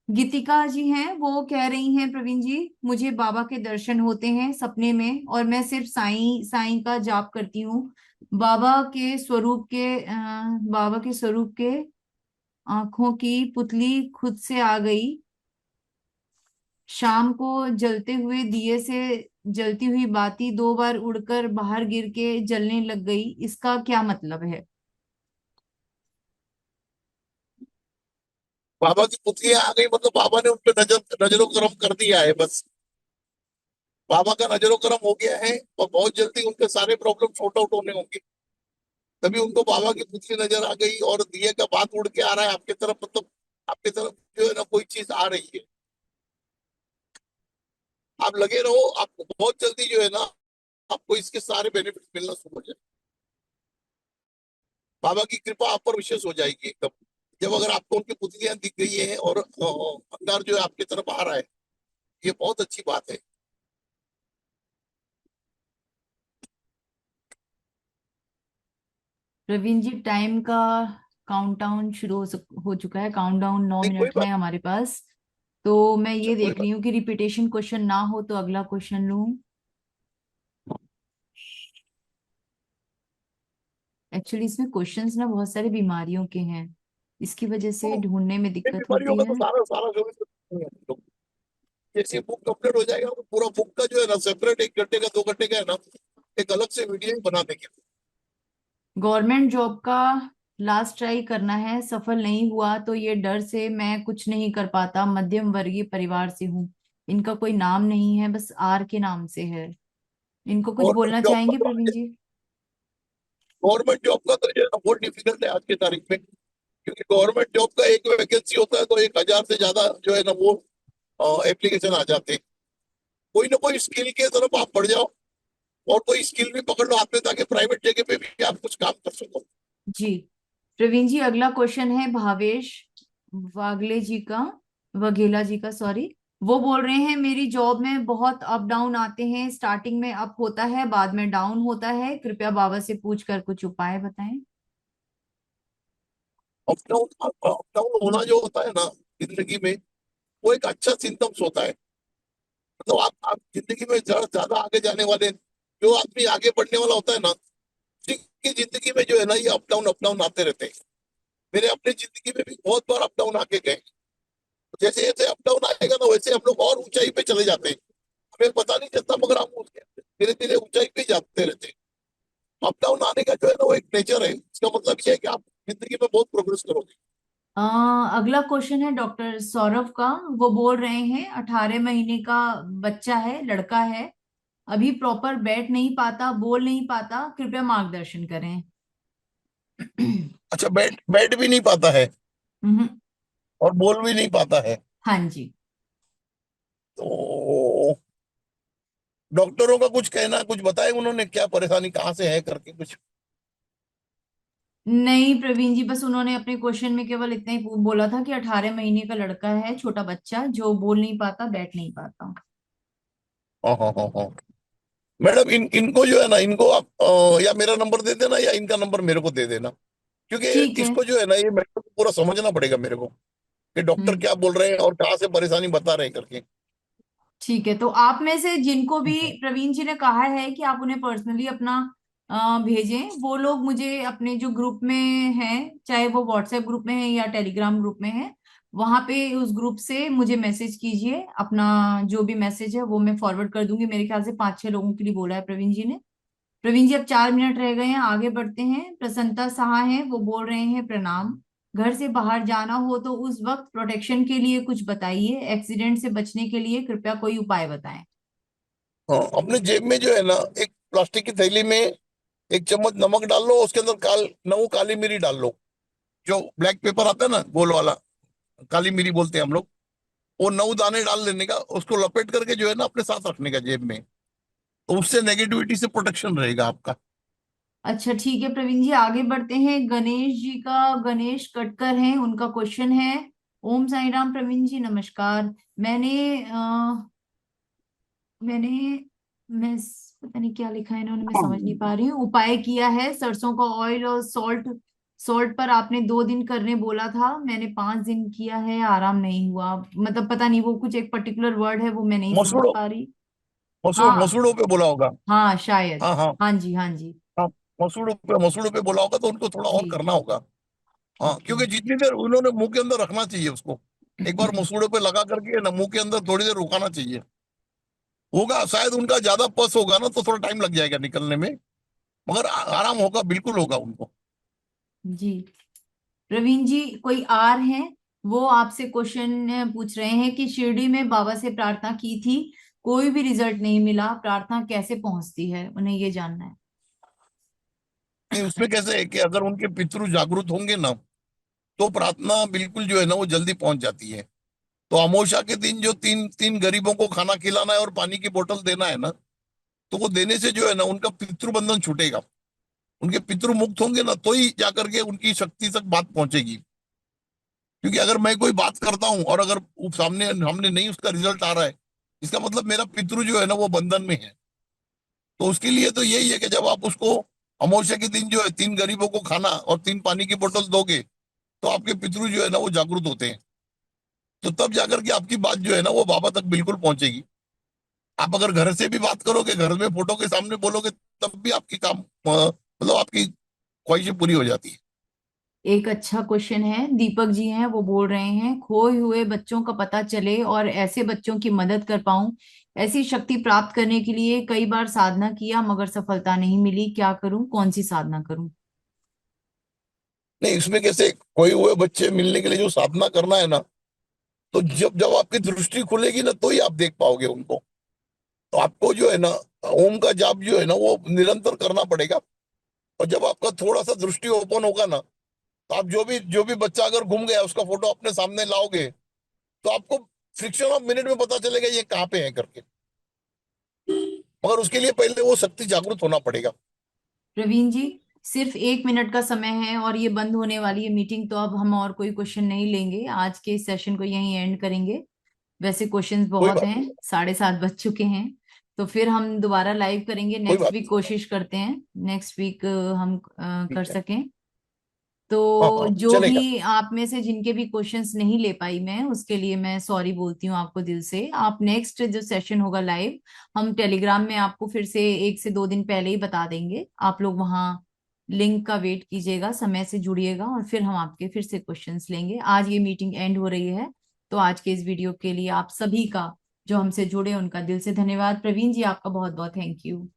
गीतिका जी हैं, वो कह रही हैं प्रवीण जी, मुझे बाबा के दर्शन होते हैं सपने में, और मैं सिर्फ साईं साईं का जाप करती हूँ। बाबा के स्वरूप के आंखों की पुतली खुद से आ गई। शाम को जलते हुए दिए से जलती हुई बाती 2 बार उड़कर बाहर गिर के जलने लग गई, इसका क्या मतलब है? बाबा की पुतलियां आ गई मतलब बाबा ने उन पे नजरों करम कर दिया है बस। बाबा का नजरों करम हो गया है और बहुत जल्दी उनके सारे प्रॉब्लम सॉर्ट आउट होने होंगे। तभी उनको बाबा की पुतली नजर आ गई और दिए का बात उड़ के आ रहा है आपके तरफ, मतलब आपके तरफ जो है ना कोई चीज आ रही है। आप लगे रहो, आपको बहुत जल्दी जो है ना आपको इसके सारे बेनिफिट मिलना शुरू हो जाए। बाबा की कृपा आप पर विशेष हो जाएगी एकदम। जब अगर आपको उनकी पुतलियां दिख गई है और अंगार जो है आपकी तरफ आ रहा है, ये बहुत अच्छी बात है। प्रवीण जी, टाइम का काउंटडाउन शुरू हो चुका है, काउंटडाउन नौ नहीं कोई मिनट बात। है हमारे पास। तो मैं अच्छा ये कोई देख बात। रही हूँ कि रिपीटेशन क्वेश्चन ना हो तो अगला क्वेश्चन लूँ। एक्चुअली इसमें क्वेश्चंस ना बहुत सारी बीमारियों के हैं, इसकी वजह से ढूंढने में इन दिक्कत बीमारियों होती का तो है। सारा सारा जो है तो जैसे बुक कंप्लीट हो जाएगा तो पूरा बुक का जो है ना सेपरेट 1 घंटे का 2 घंटे का है ना एक अलग से वीडियो ही बना देंगे। गवर्नमेंट जॉब का लास्ट ट्राई करना है, सफल नहीं हुआ तो ये डर से मैं कुछ नहीं कर पाता, मध्यम वर्गीय परिवार से हूँ। इनका कोई नाम नहीं है, बस आर के नाम से है। इनको कुछ गवर्नमेंट बोलना जॉब का चाहेंगे तो प्रवीण जी? गवर्नमेंट जॉब का तो जो है ना बहुत डिफिकल्ट है आज की तारीख में। क्योंकि गवर्नमेंट जॉब का एक वैकेंसी होता है तो 1,000 से ज्यादा जो है ना वो एप्लीकेशन आ जाते हैं। कोई ना कोई स्किल के तरफ आप बढ़ जाओ और कोई स्किल भी पकड़ लो हाथ में ताकि प्राइवेट जगह पे भी आप कुछ काम कर सको। जी प्रवीण जी, अगला क्वेश्चन है भावेश वागले जी का, वघेला जी का, सॉरी। वो बोल रहे हैं, मेरी जॉब में बहुत अप डाउन आते हैं, स्टार्टिंग में अप होता है, बाद में डाउन होता है, कृपया बाबा से पूछ कर कुछ उपाय बताएं। अप डाउन होना जो होता है ना जिंदगी में वो एक अच्छा सिम्टम्स होता है। मतलब आप जिंदगी में ज्यादा आगे जाने वाले, जो आदमी आगे बढ़ने वाला होता है ना उसी की जिंदगी में जो है ना ये अप डाउन आते रहते हैं। मेरे अपनी जिंदगी में भी बहुत बार अप डाउन आके गए। जैसे जैसे अप डाउन आएगा ना वैसे हम लोग और ऊंचाई पे चले जाते हैं। हमें पता नहीं चलता मगर हम धीरे धीरे ऊंचाई पे जाते रहते हैं। अप डाउन आने का जो है ना वो एक नेचर है, इसका मतलब ये है कि आप जिंदगी में बहुत प्रोग्रेस करोगे। अ, अगला क्वेश्चन है डॉक्टर सौरभ का। वो बोल रहे हैं, 18 महीने का बच्चा है, लड़का है, अभी प्रॉपर बैठ नहीं पाता, बोल नहीं पाता, कृपया मार्गदर्शन करें। अच्छा, बैठ बैठ भी नहीं पाता है हम्म, और बोल भी नहीं पाता है। हाँ जी। तो डॉक्टरों का कुछ कहना, कुछ बताए उन्होंने क्या परेशानी कहाँ से है करके कुछ? नहीं प्रवीण जी, बस उन्होंने अपने क्वेश्चन में केवल इतना ही बोला था कि 18 महीने का लड़का है, छोटा बच्चा, जो बोल नहीं पाता, बैठ नहीं पाता। हाँ हाँ हाँ हाँ। मैडम इनको जो है ना इनको आप या मेरा नंबर दे देना या इनका नंबर मेरे को दे देना। क्योंकि ठीक है। इसको जो है ना ये मैटर को पूरा समझना पड़ेगा मेरे को कि डॉक्टर हम्म। क्या बोल रहे हैं और कहाँ से परेशानी बता रहे हैं करके। ठीक है, तो आप में से जिनको भी प्रवीण जी ने कहा है कि आप उन्हें पर्सनली अपना भेजें। वो लोग मुझे अपने जो ग्रुप में हैं, चाहे वो व्हाट्सएप ग्रुप में है या टेलीग्राम ग्रुप में है, वहां पे उस ग्रुप से मुझे मैसेज कीजिए। अपना जो भी मैसेज है वो मैं फॉरवर्ड कर दूंगी। मेरे ख्याल से 5-6 लोगों के लिए बोला है प्रवीण जी ने। प्रवीण जी, अब 4 मिनट रह गए हैं, आगे बढ़ते हैं। प्रसन्नता साहा है, वो बोल रहे हैं प्रणाम। घर से बाहर जाना हो तो उस वक्त प्रोटेक्शन के लिए कुछ बताइए। एक्सीडेंट से बचने के लिए कृपया कोई उपाय बताएं। हाँ, अपने जेब में जो है ना, एक प्लास्टिक की थैली में 1 चम्मच नमक डाल लो, उसके अंदर 9 काली मिरी डाल लो। जो ब्लैक पेपर आता है ना, गोल वाला, काली मिरी बोलते हैं हम लोग। वो 9 दाने डाल लेने का, उसको लपेट करके जो है ना अपने साथ रखने का जेब में। तो उससे नेगेटिविटी से प्रोटेक्शन रहेगा आपका। अच्छा ठीक है प्रवीण जी, आगे बढ़ते हैं। गणेश जी का, गणेश कटकर हैं, उनका क्वेश्चन है। ओम साई राम प्रवीण जी, नमस्कार। मैंने मैंने मैं पता नहीं क्या लिखा है इन्होंने, मैं समझ नहीं पा रही हूँ। उपाय किया है सरसों का ऑयल और सॉल्ट। सॉल्ट पर आपने 2 दिन करने बोला था, मैंने 5 दिन किया है, आराम नहीं हुआ। मतलब पता नहीं, वो कुछ एक पर्टिकुलर वर्ड है, वो मैं नहीं समझ मसूड़ों, पा रही। हाँ। मसूड़ों पे बोला होगा। हाँ शायद। हाँ हाँ हाँ जी, हाँ जी। हाँ, मसूड़ों पे बोला होगा, तो उनको थोड़ा और जी करना होगा। हाँ, ठीक है। क्योंकि जितनी देर उन्होंने मुंह के अंदर रखना चाहिए उसको, एक बार मसूड़ों पे लगा करके ना मुंह के अंदर थोड़ी देर रुकाना चाहिए। होगा शायद उनका ज्यादा पस होगा ना, तो थोड़ा टाइम लग जाएगा निकलने में। मगर आराम होगा, बिल्कुल होगा उनको। जी प्रवीण जी, कोई आर हैं, वो आपसे क्वेश्चन पूछ रहे हैं कि शिरडी में बाबा से प्रार्थना की थी, कोई भी रिजल्ट नहीं मिला, प्रार्थना कैसे पहुंचती है, उन्हें ये जानना है। नहीं, उसमें कैसे है कि अगर उनके पितृ जागृत होंगे ना, तो प्रार्थना बिल्कुल जो है ना वो जल्दी पहुंच जाती है। तो अमावस्या के दिन जो तीन तीन गरीबों को खाना खिलाना है और पानी की बोतल देना है ना, तो वो देने से जो है ना उनका पितृबंधन छूटेगा। उनके पितृ मुक्त होंगे ना, तो ही जाकर के उनकी शक्ति तक बात पहुंचेगी। क्योंकि अगर मैं कोई बात करता हूं और अगर वो सामने हमने नहीं उसका रिजल्ट आ रहा है, इसका मतलब मेरा पितृ जो है ना वो बंधन में है। तो उसके लिए तो यही है कि जब आप उसको अमावस्या के दिन जो है 3 गरीबों को खाना और 3 पानी की बोतल दोगे, तो आपके पितृ जो है ना वो जागृत होते हैं। तो तब जाकर के आपकी बात जो है ना वो बाबा तक बिल्कुल पहुंचेगी। आप अगर घर से भी बात करोगे, घर में फोटो के सामने बोलोगे, तब भी आपकी काम मतलब आपकी ख्वाहिशें पूरी हो जाती है। एक अच्छा क्वेश्चन है, दीपक जी हैं, वो बोल रहे हैं खोए हुए बच्चों का पता चले और ऐसे बच्चों की मदद कर पाऊं, ऐसी शक्ति प्राप्त करने के लिए कई बार साधना किया मगर सफलता नहीं मिली, क्या करूं, कौन सी साधना करूं। नहीं, इसमें कैसे खोए हुए बच्चे मिलने के लिए जो साधना करना है ना, तो जब जब आपकी दृष्टि खुलेगी ना, तो ही आप देख पाओगे उनको। तो आपको जो है ना ओम का जाप जो है ना वो निरंतर करना पड़ेगा। और जब आपका थोड़ा सा दृष्टि ओपन होगा ना, तो आप जो भी बच्चा अगर घूम गया उसका फोटो अपने सामने लाओगे, तो आपको फ्रिक्शन ऑफ मिनट में पता चलेगा ये कहाँ पे है करके। मगर उसके लिए पहले वो शक्ति जागृत होना पड़ेगा। प्रवीण जी, सिर्फ 1 मिनट का समय है और ये बंद होने वाली है मीटिंग, तो अब हम और कोई क्वेश्चन नहीं लेंगे, आज के इस सेशन को यहीं एंड करेंगे। वैसे क्वेश्चंस कोई बहुत बात हैं, नहीं, 7:30 बज चुके हैं। तो फिर हम दोबारा लाइव करेंगे कोई नेक्स्ट बात वीक, नहीं। कोशिश करते हैं नेक्स्ट वीक हम कर ठीक है। सकें। हाँ तो हाँ, जो चलेगा। भी आप में से जिनके भी क्वेश्चंस नहीं ले पाई मैं, उसके लिए मैं सॉरी बोलती हूँ आपको दिल से। आप नेक्स्ट जो सेशन होगा लाइव, हम टेलीग्राम में आपको फिर से 1 से 2 दिन पहले ही बता देंगे। आप लोग वहाँ लिंक का वेट कीजिएगा, समय से जुड़िएगा और फिर हम आपके फिर से क्वेश्चंस लेंगे। आज ये मीटिंग एंड हो रही है। तो आज के इस वीडियो के लिए आप सभी का, जो हमसे जुड़े, उनका दिल से धन्यवाद। प्रवीण जी, आपका बहुत बहुत थैंक यू।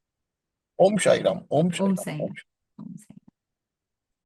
ओम शाई राम, ओम शाई ओम राम, साई ओम। राम। ओम साई।